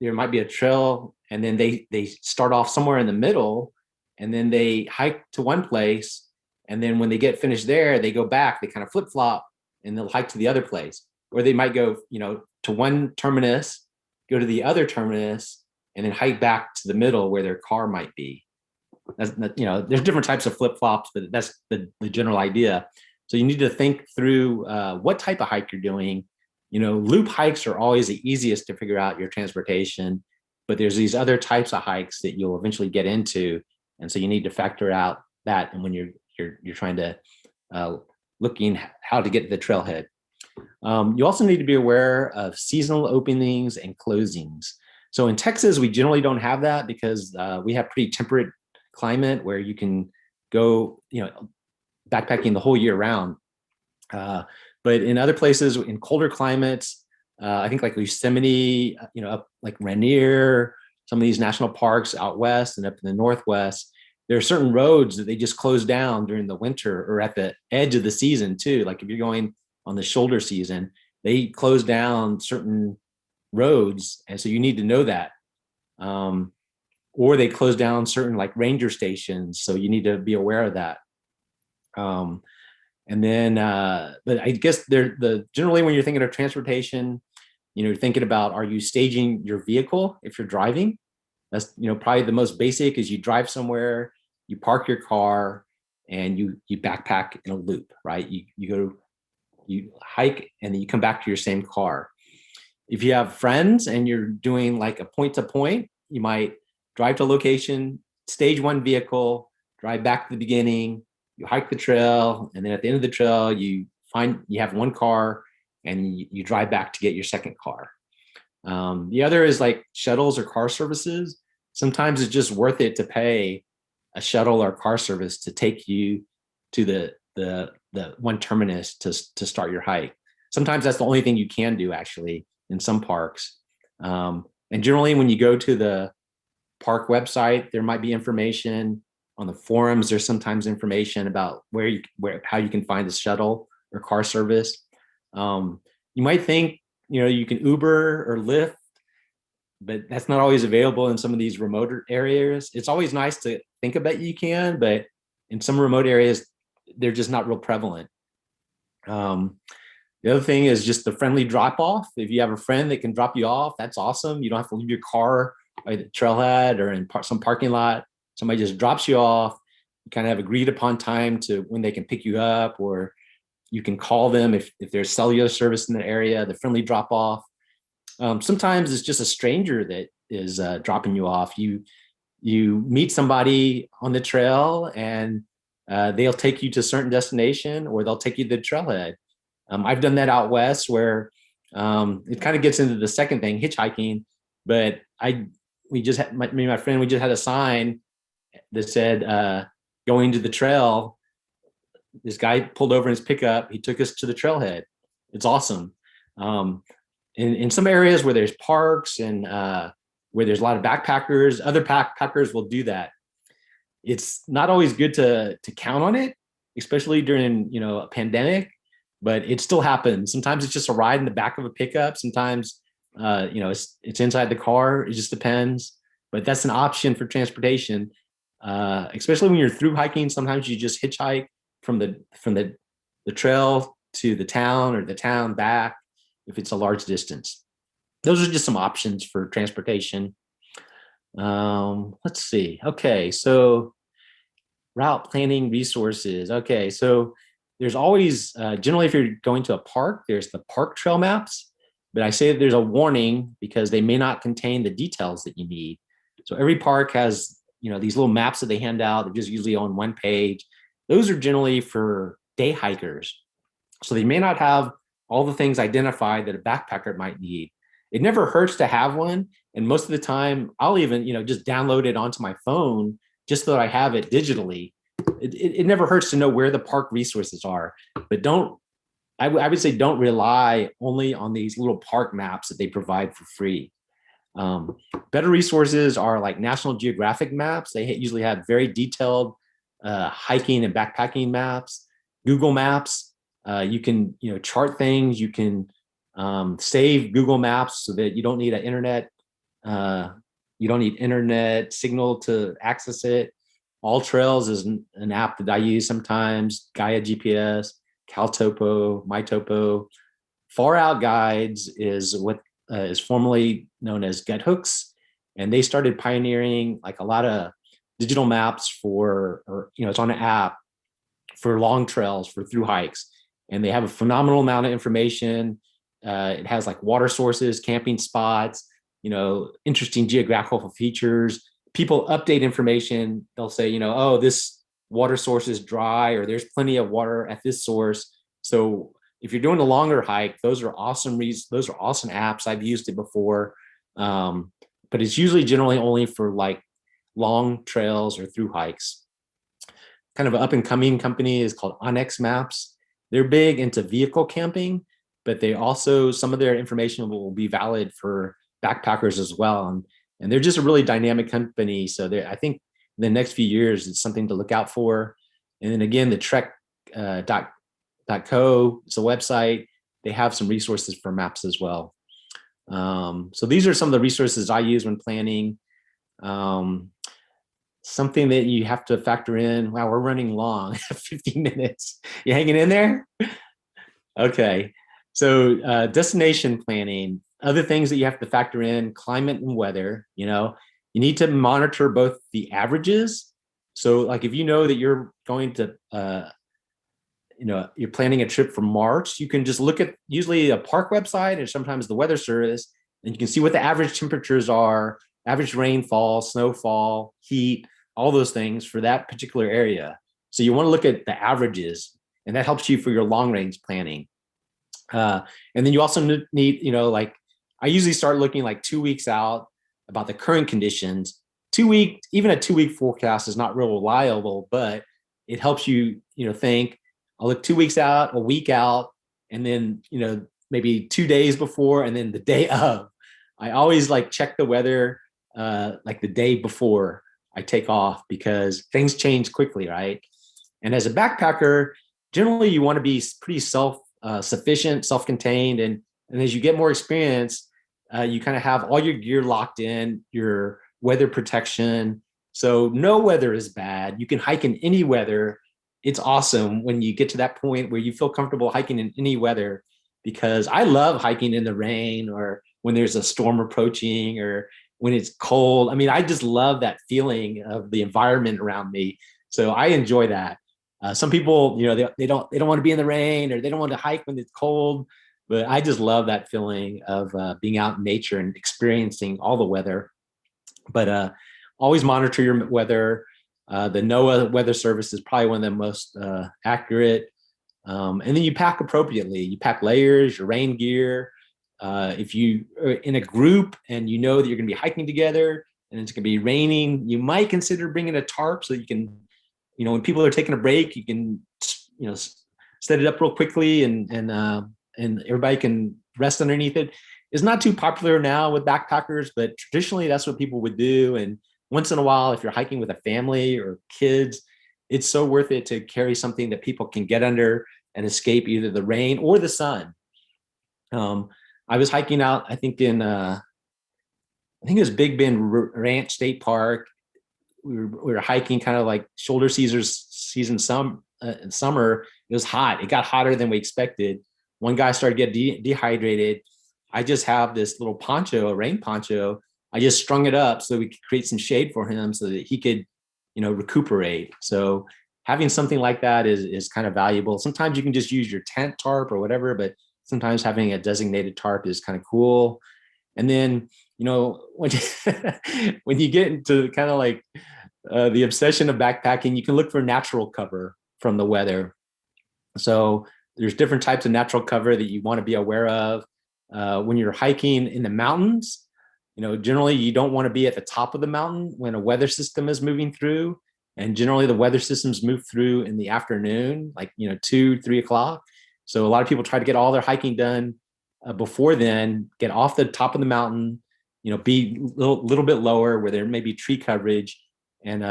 there might be a trail, and then they start off somewhere in the middle, and then they hike to one place, and then when they get finished there, they go back, they kind of flip flop, and they'll hike to the other place. Or they might go, to one terminus, go to the other terminus, and then hike back to the middle where their car might be. There's different types of flip flops, but that's the general idea. So you need to think through what type of hike you're doing. Loop hikes are always the easiest to figure out your transportation, but there's these other types of hikes that you'll eventually get into, and so you need to factor out that. And when you're trying to looking how to get to the trailhead, you also need to be aware of seasonal openings and closings. So in Texas, we generally don't have that because we have pretty temperate climate where you can go, backpacking the whole year round. But in other places, in colder climates, I think like Yosemite, up like Rainier, some of these national parks out west and up in the Northwest, there are certain roads that they just close down during the winter or at the edge of the season too. Like if you're going on the shoulder season, they close down certain roads. And so you need to know that. Or they close down certain like ranger stations. So you need to be aware of that. And then, but I guess generally when you're thinking of transportation, you're thinking about, are you staging your vehicle if you're driving? That's, probably the most basic is you drive somewhere, you park your car, and you backpack in a loop, right? You hike and then you come back to your same car. If you have friends and you're doing like a point to point, you might drive to a location, stage one vehicle, drive back to the beginning, you hike the trail, and then at the end of the trail, you have one car and you drive back to get your second car. The other is like shuttles or car services. Sometimes it's just worth it to pay a shuttle or car service to take you to the one terminus to start your hike. Sometimes that's the only thing you can do actually in some parks. And generally when you go to the park website, there might be information on the forums. There's sometimes information about how you can find the shuttle or car service. You might think, you can Uber or Lyft, but that's not always available in some of these remote areas. It's always nice to think about you can, but in some remote areas, they're just not real prevalent. The other thing is just the friendly drop off. If you have a friend that can drop you off, that's awesome. You don't have to leave your car by the trailhead or in some parking lot. Somebody just drops you off. You kind of have agreed upon time to when they can pick you up, or you can call them if there's cellular service in the area, the friendly drop off. Sometimes it's just a stranger that is dropping you off. You meet somebody on the trail and they'll take you to a certain destination, or they'll take you to the trailhead. I've done that out west where it kind of gets into the second thing, hitchhiking. But me and my friend, we just had a sign that said, going to the trail. This guy pulled over in his pickup. He took us to the trailhead. It's awesome. In some areas where there's parks and where there's a lot of backpackers, other backpackers will do that. It's not always good to count on it, especially during a pandemic, but it still happens. Sometimes it's just a ride in the back of a pickup. Sometimes it's inside the car. It just depends. But that's an option for transportation, especially when you're through hiking. Sometimes you just hitchhike from the trail to the town or the town back if it's a large distance. Those are just some options for transportation. Let's see. Okay, so route planning resources. Okay, so there's always, generally if you're going to a park, there's the park trail maps, but I say that there's a warning because they may not contain the details that you need. So every park has, these little maps that they hand out. They're just usually on one page. Those are generally for day hikers. So they may not have all the things identified that a backpacker might need. It never hurts to have one. And most of the time, I'll even, just download it onto my phone just so that I have it digitally. It never hurts to know where the park resources are, but I would say don't rely only on these little park maps that they provide for free. Better resources are like National Geographic maps. They usually have very detailed hiking and backpacking maps. Google Maps, you can chart things. You can save Google Maps so that you don't need internet signal to access it. All Trails is an app that I use sometimes. Gaia GPS, CalTopo, MyTopo. Far Out Guides is what is formerly known as GetHooks, and they started pioneering like a lot of digital maps it's on an app for long trails, for through hikes, and they have a phenomenal amount of information. It has like water sources, camping spots, interesting geographical features. People update information. They'll say, oh, this water source is dry, or there's plenty of water at this source. So if you're doing a longer hike, those are awesome apps. I've used it before, but it's usually generally only for like long trails or through hikes. kind of an up and coming company is called Onyx Maps. They're big into vehicle camping, but they also, some of their information will be valid for backpackers as well. And they're just a really dynamic company. So I think in the next few years, it's something to look out for. And then again, the Trek .co, it's a website. They have some resources for maps as well. So these are some of the resources I use when planning. Something that you have to factor in. Wow, we're running long, 15 minutes. You hanging in there? Okay. So destination planning, other things that you have to factor in, climate and weather. You need to monitor both the averages. So like if you know that you're going to, you're planning a trip for March, you can just look at usually a park website or sometimes the weather service, and you can see what the average temperatures are, average rainfall, snowfall, heat, all those things for that particular area. So you want to look at the averages, and that helps you for your long range planning. And then you also need, like I usually start looking like 2 weeks out about the current conditions. 2 week, even a 2 week forecast is not real reliable, but it helps you, think I'll look 2 weeks out, a week out, and then, maybe 2 days before, and then the day of. I always like check the weather like the day before I take off because things change quickly, right? And as a backpacker, generally you want to be pretty self-sufficient, self-contained, and as you get more experience, you kind of have all your gear locked in, your weather protection. So no weather is bad. You can hike in any weather. It's awesome when you get to that point where you feel comfortable hiking in any weather, because I love hiking in the rain or when there's a storm approaching or when it's cold. I mean, I just love that feeling of the environment around me. So I enjoy that. Some people, they don't want to be in the rain or they don't want to hike when it's cold, but I just love that feeling of being out in nature and experiencing all the weather. But always monitor your weather. The NOAA weather service is probably one of the most accurate. And then you pack appropriately. You pack layers, your rain gear. If you are in a group and you know that you're going to be hiking together and it's going to be raining, you might consider bringing a tarp so you can, when people are taking a break, you can, set it up real quickly and everybody can rest underneath it. It's not too popular now with backpackers, but traditionally that's what people would do. And once in a while, if you're hiking with a family or kids, it's so worth it to carry something that people can get under and escape either the rain or the sun. I was hiking out, I think it was Big Bend Ranch State Park. We were hiking kind of like shoulder season in summer. It was hot. It got hotter than we expected. One guy started getting dehydrated. I just have this little poncho, a rain poncho. I just strung it up so we could create some shade for him so that he could, recuperate. So having something like that is kind of valuable. Sometimes you can just use your tent tarp or whatever, but sometimes having a designated tarp is kind of cool. And then, when when you get into kind of like the obsession of backpacking, you can look for natural cover from the weather. So there's different types of natural cover that you want to be aware of. When you're hiking in the mountains, generally you don't want to be at the top of the mountain when a weather system is moving through. And generally the weather systems move through in the afternoon, like, 2-3 o'clock. So a lot of people try to get all their hiking done before then, get off the top of the mountain, be a little bit lower where there may be tree coverage. And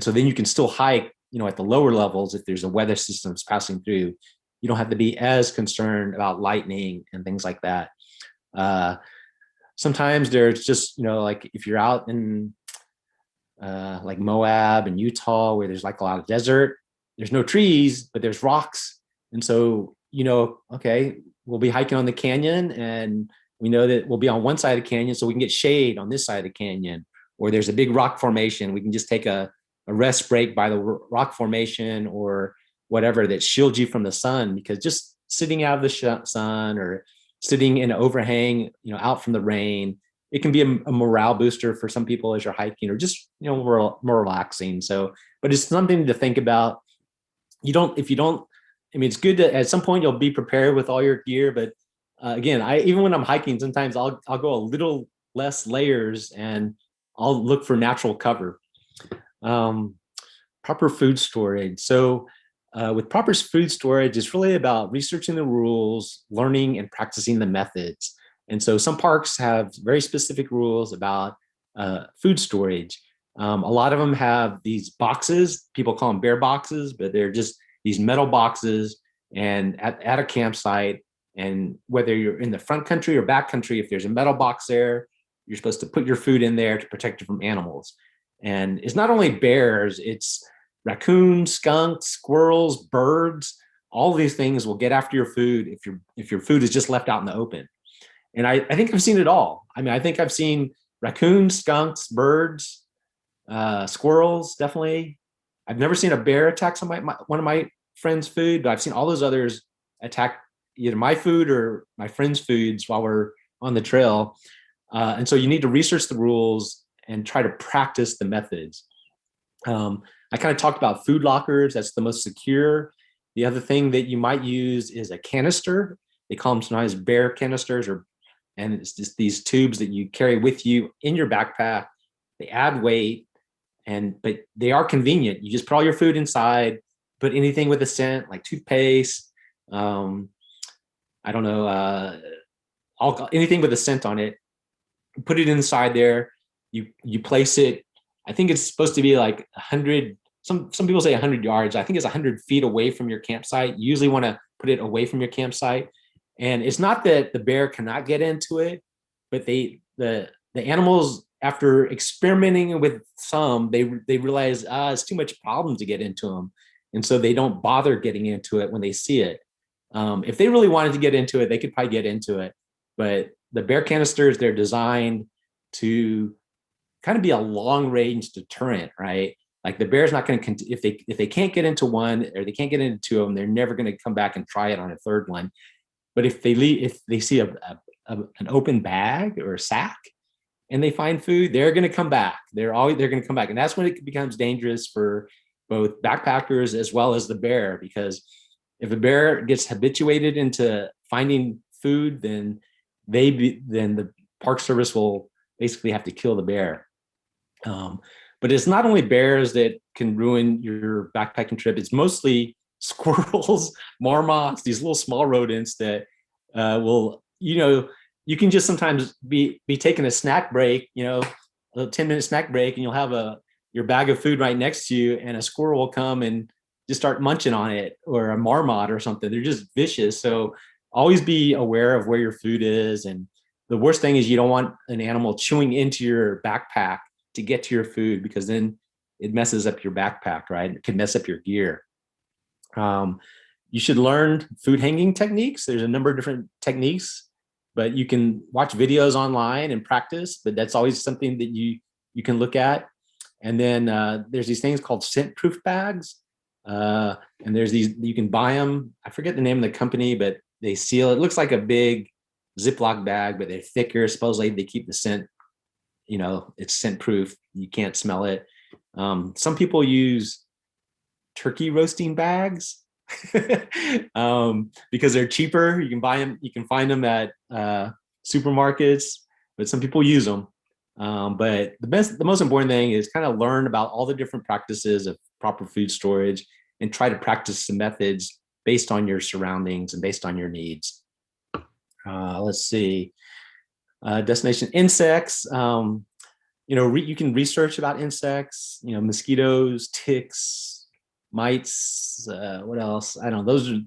so then you can still hike, at the lower levels if there's a weather systems passing through. You don't have to be as concerned about lightning and things like that. Sometimes there's just, like if you're out in like Moab and Utah where there's like a lot of desert, there's no trees, but there's rocks. And so, okay, we'll be hiking on the canyon and we know that we'll be on one side of the canyon so we can get shade on this side of the canyon. Or there's a big rock formation. We can just take a rest break by the rock formation or whatever that shields you from the sun, because just sitting out of the sun or sitting in an overhang, out from the rain, it can be a morale booster for some people as you're hiking or just, more relaxing. So, but it's something to think about. It's good to, at some point you'll be prepared with all your gear, but again, even when I'm hiking, sometimes I'll go a little less layers and I'll look for natural cover. Proper food storage. So with proper food storage, it's really about researching the rules, learning and practicing the methods. And so some parks have very specific rules about food storage. A lot of them have these boxes. People call them bear boxes, but they're just these metal boxes. And at a campsite, and whether you're in the front country or back country, if there's a metal box there, you're supposed to put your food in there to protect it from animals. And it's not only bears, it's raccoons, skunks, squirrels, birds. All of these things will get after your food if your food is just left out in the open. And I think I've seen it all. I mean, I think I've seen raccoons, skunks, birds, squirrels, definitely. I've never seen a bear attack one of my friends' food, but I've seen all those others attack either my food or my friends' foods while we're on the trail. And so you need to research the rules and try to practice the methods. I kind of talked about food lockers. That's the most secure. The other thing that you might use is a canister. They call them sometimes bear canisters, and it's just these tubes that you carry with you in your backpack. They add weight, but they are convenient. You just put all your food inside, put anything with a scent like toothpaste. I don't know, anything with a scent on it. Put it inside there. You place it. I think it's supposed to be like 100. Some people say 100 yards. I think it's 100 feet away from your campsite. You usually want to put it away from your campsite. And it's not that the bear cannot get into it, but the animals, after experimenting with some, they realize it's too much problem to get into them, and so they don't bother getting into it when they see it. If they really wanted to get into it, they could probably get into it. But the bear canisters, they're designed to kind of be a long range deterrent, right? Like the bear's not going to, if they can't get into one or they can't get into two of them, they're never going to come back and try it on a third one. But if they see an open bag or a sack and they find food, they're going to come back. They're going to come back, and that's when it becomes dangerous for both backpackers as well as the bear, because if a bear gets habituated into finding food, then the Park Service will basically have to kill the bear. But it's not only bears that can ruin your backpacking trip. It's mostly squirrels, marmots, these little small rodents that will, you can just sometimes be taking a snack break, a 10-minute snack break, and you'll have your bag of food right next to you, and a squirrel will come and just start munching on it, or a marmot or something. They're just vicious. So always be aware of where your food is. And the worst thing is you don't want an animal chewing into your backpack to get to your food, because then it messes up your backpack, right? It can mess up your gear. You should learn food hanging techniques. There's a number of different techniques, but you can watch videos online and practice, but that's always something that you can look at. And then there's these things called scent proof bags. And there's these, you can buy them. I forget the name of the company, but they seal, it looks like a big Ziploc bag, but they're thicker. Supposedly they keep the scent, it's scent proof. You can't smell it. Some people use turkey roasting bags because they're cheaper. You can buy them, you can find them at supermarkets, but some people use them. But the most important thing is kind of learn about all the different practices of proper food storage and try to practice some methods based on your surroundings and based on your needs. Let's see. Destination insects. You can research about insects, mosquitoes, ticks, mites, what else? I don't know. Those are,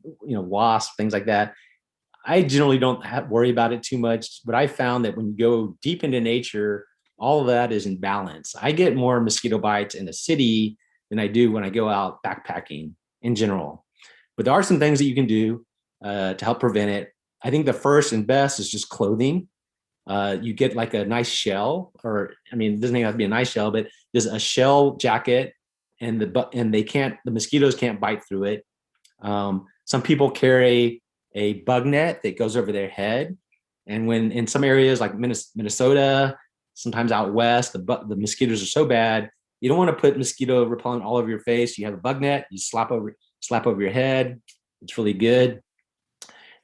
wasps, things like that. I generally don't worry about it too much, but I found that when you go deep into nature, all of that is in balance. I get more mosquito bites in the city than I do when I go out backpacking in general. But there are some things that you can do to help prevent it. I think the first and best is just clothing. You get like a nice shell, or it doesn't even have to be a nice shell, but just a shell jacket, and the mosquitoes can't bite through it. Some people carry a bug net that goes over their head, and when in some areas like Minnesota, sometimes out west, the mosquitoes are so bad, you don't want to put mosquito repellent all over your face. You have a bug net, you slap over your head. It's really good.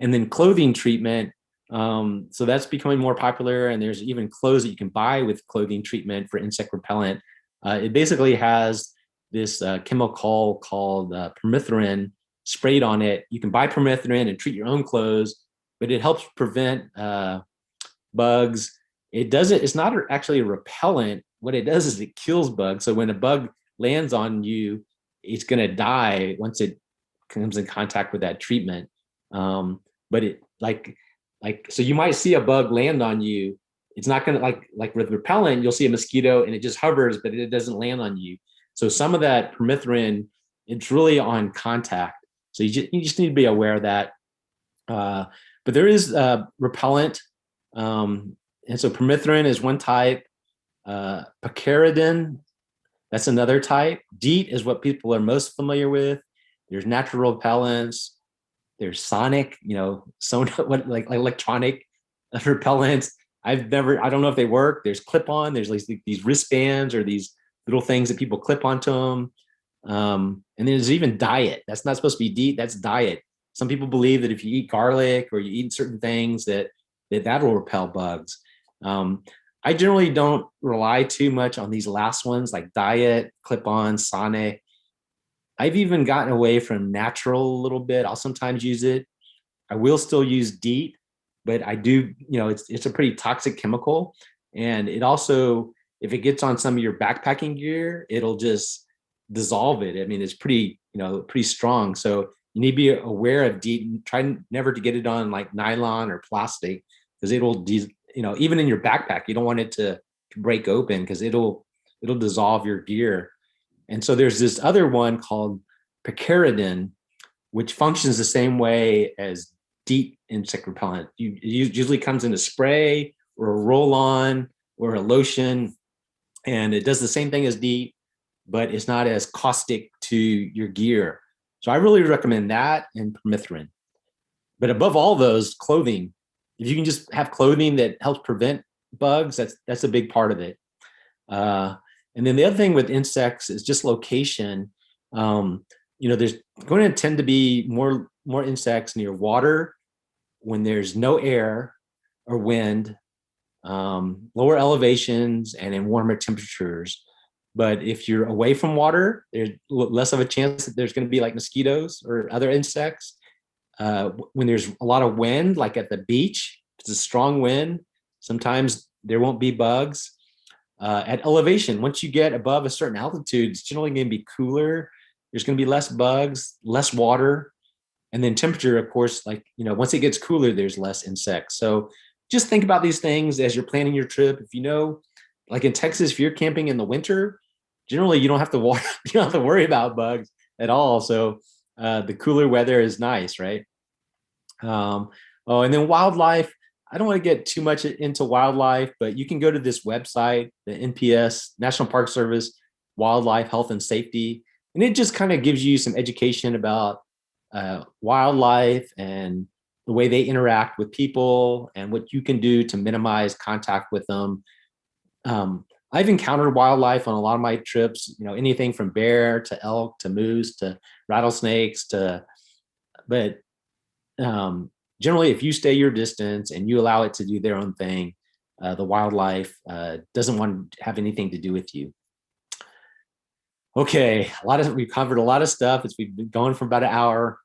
And then clothing treatment. So that's becoming more popular, and there's even clothes that you can buy with clothing treatment for insect repellent. It basically has this chemical called permethrin sprayed on it. You can buy permethrin and treat your own clothes, but it helps prevent bugs. It's not actually a repellent. What it does is it kills bugs. So when a bug lands on you, it's going to die once it comes in contact with that treatment. But it so you might see a bug land on you. It's not going to like with repellent, you'll see a mosquito and it just hovers, but it doesn't land on you. So some of that permethrin, it's really on contact. So you just need to be aware of that. But there is repellent. And so permethrin is one type. Picaridin, that's another type. DEET is what people are most familiar with. There's natural repellents. There's sonic, like electronic repellents. I don't know if they work. There's clip-on. There's like these wristbands or these little things that people clip onto them. And then there's even diet. That's not supposed to be DEET. That's diet. Some people believe that if you eat garlic or you eat certain things that will repel bugs. I generally don't rely too much on these last ones like diet, clip-on, sonic. I've even gotten away from natural a little bit. I'll sometimes use it. I will still use DEET, but I do, it's a pretty toxic chemical. And it also, if it gets on some of your backpacking gear, it'll just dissolve it. I mean, it's pretty strong. So you need to be aware of DEET and try never to get it on like nylon or plastic because it'll, even in your backpack, you don't want it to break open because it'll dissolve your gear. And so there's this other one called picaridin, which functions the same way as DEET insect repellent. It usually comes in a spray or a roll-on or a lotion, and it does the same thing as DEET, but it's not as caustic to your gear. So I really recommend that and permethrin. But above all those, clothing. If you can just have clothing that helps prevent bugs, that's a big part of it. And then the other thing with insects is just location. There's going to tend to be more insects near water when there's no air or wind, lower elevations, and in warmer temperatures. But if you're away from water, there's less of a chance that there's going to be like mosquitoes or other insects. When there's a lot of wind, like at the beach, if it's a strong wind, sometimes there won't be bugs. At elevation, once you get above a certain altitude, it's generally going to be cooler. There's going to be less bugs, less water. And then temperature, of course, once it gets cooler, there's less insects. So just think about these things as you're planning your trip. If like in Texas, if you're camping in the winter, generally you don't have to worry about bugs at all. So the cooler weather is nice, right? And then wildlife. I don't want to get too much into wildlife, but you can go to this website, the NPS, National Park Service, Wildlife Health and Safety, and it just kind of gives you some education about wildlife and the way they interact with people and what you can do to minimize contact with them. I've encountered wildlife on a lot of my trips, anything from bear to elk to moose to rattlesnakes but generally, if you stay your distance and you allow it to do their own thing, the wildlife doesn't want to have anything to do with you. Okay, we've covered a lot of stuff. We've been going for about an hour,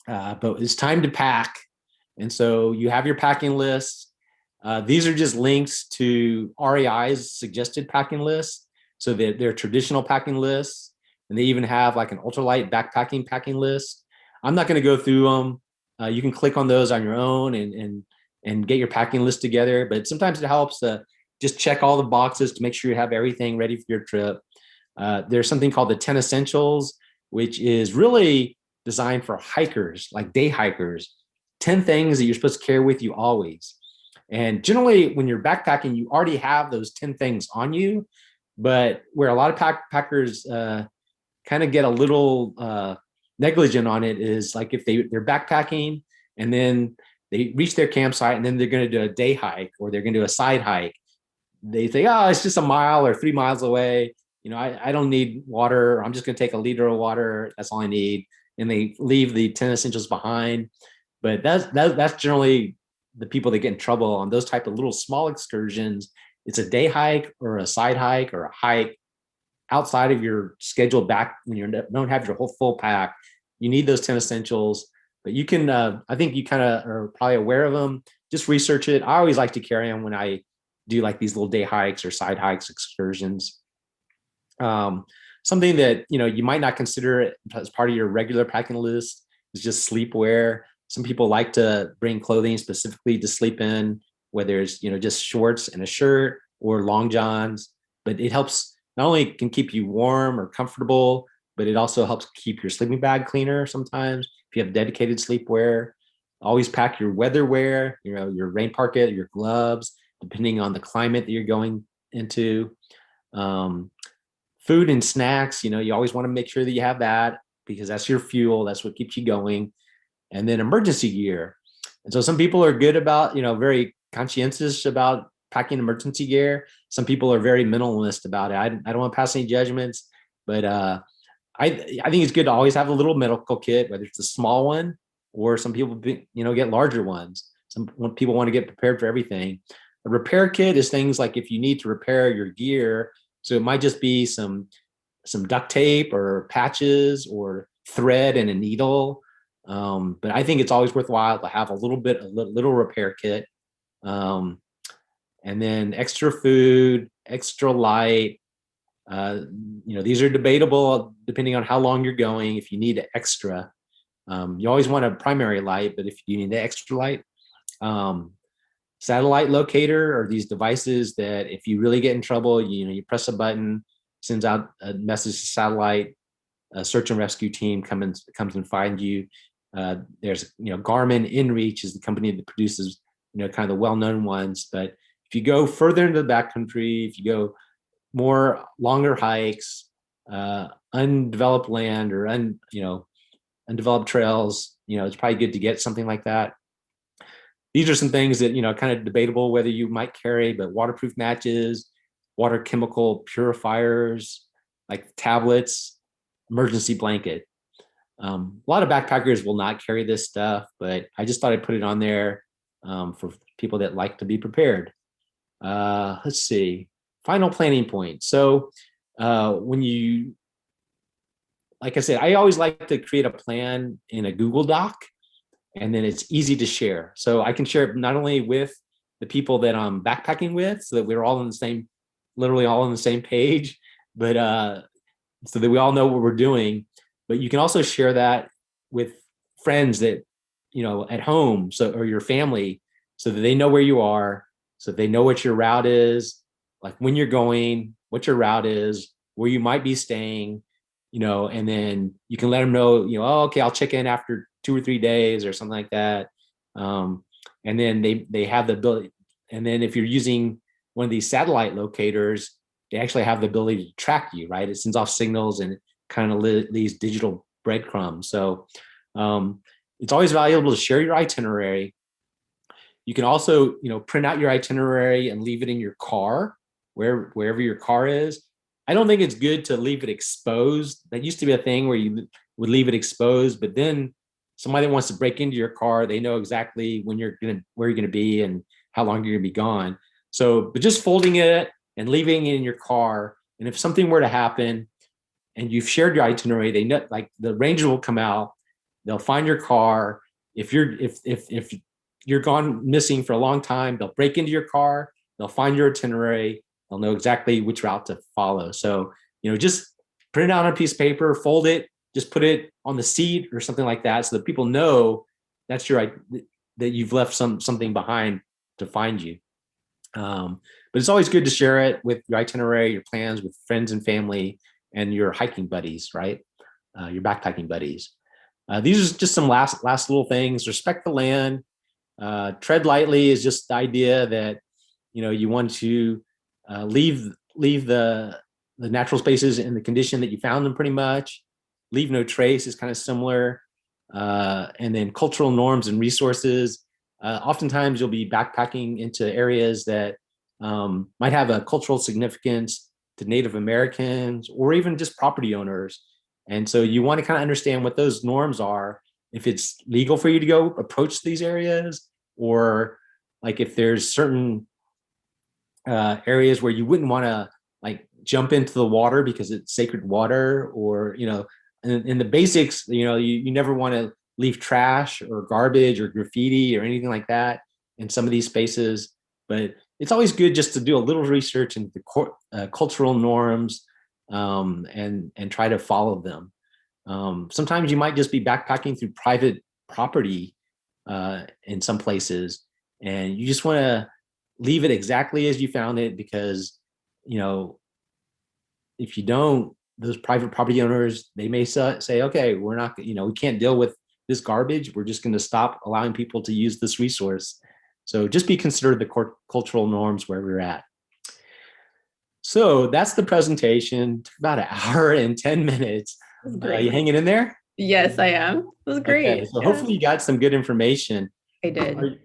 but it's time to pack. And so you have your packing list. These are just links to REI's suggested packing list. So they're traditional packing lists, and they even have like an ultralight backpacking packing list. I'm not going to go through them. You can click on those on your own and get your packing list together. But sometimes it helps to just check all the boxes to make sure you have everything ready for your trip. There's something called the 10 Essentials, which is really designed for hikers, like day hikers. 10 things that you're supposed to carry with you always. And generally, when you're backpacking, you already have those 10 things on you. But where a lot of backpackers kind of get a little negligent on it is like if they're backpacking and then they reach their campsite and then they're going to do a day hike or they're going to do a side hike. They think, oh, it's just a mile or 3 miles away. I don't need water. I'm just going to take a liter of water. That's all I need. And they leave the 10 essentials behind. But that's generally the people that get in trouble on those type of little small excursions. It's a day hike or a side hike or a hike. outside of your scheduled back when you don't have your whole full pack, you need those 10 essentials. But you can, I think you kind of are probably aware of them. Just research it. I always like to carry them when I do like these little day hikes or side hikes, excursions. Something that you might not consider it as part of your regular packing list is just sleepwear. Some people like to bring clothing specifically to sleep in, whether it's just shorts and a shirt or long johns. But it helps, not only can keep you warm or comfortable, but it also helps keep your sleeping bag cleaner sometimes if you have dedicated sleepwear. Always pack your weather wear, your rain parka, your gloves, depending on the climate that you're going into. Food and snacks, you always want to make sure that you have that because that's your fuel. That's what keeps you going. And then emergency gear. And so some people are good about, very conscientious about packing emergency gear. Some people are very minimalist about it. I don't want to pass any judgments, but I think it's good to always have a little medical kit, whether it's a small one or some people, get larger ones. Some people want to get prepared for everything. A repair kit is things like if you need to repair your gear. So it might just be some duct tape or patches or thread and a needle. But I think it's always worthwhile to have a little repair kit. And then extra food, extra light. These are debatable depending on how long you're going. If you need extra, you always want a primary light, but if you need the extra light, satellite locator are these devices that if you really get in trouble, you press a button, sends out a message to satellite, a search and rescue team comes and finds you. There's Garmin InReach is the company that produces kind of the well-known ones. But if you go further into the backcountry, if you go more longer hikes, undeveloped land or undeveloped trails, it's probably good to get something like that. These are some things that kind of debatable whether you might carry, but waterproof matches, water chemical purifiers like tablets, emergency blanket. A lot of backpackers will not carry this stuff, but I just thought I'd put it on there for people that like to be prepared. Let's see. Final planning point. So when you, like I said, I always like to create a plan in a Google Doc, and then it's easy to share. So I can share it not only with the people that I'm backpacking with, so that we're all literally all on the same page, but so that we all know what we're doing. But you can also share that with friends that, at home, or your family, so that they know where you are, so they know what your route is, like when you're going, what your route is, where you might be staying, and then you can let them know, oh, okay, I'll check in after 2 or 3 days or something like that. And then they have the ability. And then if you're using one of these satellite locators, they actually have the ability to track you, right? It sends off signals and kind of leaves digital breadcrumbs. So it's always valuable to share your itinerary. You can also, print out your itinerary and leave it in your car, wherever your car is. I don't think it's good to leave it exposed. That used to be a thing where you would leave it exposed, but then somebody that wants to break into your car, they know exactly where you're gonna be and how long you're gonna be gone. So, but just folding it and leaving it in your car, and if something were to happen and you've shared your itinerary, they know, like the ranger will come out, they'll find your car. If you're gone missing for a long time, they'll break into your car, they'll find your itinerary, they'll know exactly which route to follow. So, just print it out on a piece of paper, fold it, just put it on the seat or something like that, so that people know that you've left something behind to find you. But it's always good to share it with your itinerary, your plans with friends and family, and your hiking buddies, right? Your backpacking buddies. These are just some last little things. Respect the land. Tread lightly is just the idea that you want to leave the natural spaces in the condition that you found them, pretty much. Leave no trace is kind of similar. And then cultural norms and resources. Oftentimes you'll be backpacking into areas that might have a cultural significance to Native Americans or even just property owners. And so you want to kind of understand what those norms are, if it's legal for you to go approach these areas, or like if there's certain areas where you wouldn't want to like jump into the water because it's sacred water, or, in the basics, you never want to leave trash or garbage or graffiti or anything like that in some of these spaces. But it's always good just to do a little research into the cultural norms, and try to follow them. Sometimes you might just be backpacking through private property in some places, and you just want to leave it exactly as you found it, because if you don't, those private property owners, they may say, okay, we're not, we can't deal with this garbage. We're just going to stop allowing people to use this resource. So just be considerate of the cultural norms where we're at. So that's the presentation. Took about an hour and 10 minutes. Great. You hanging in there? Yes, I am. It was great. Okay, so hopefully you got some good information. I did.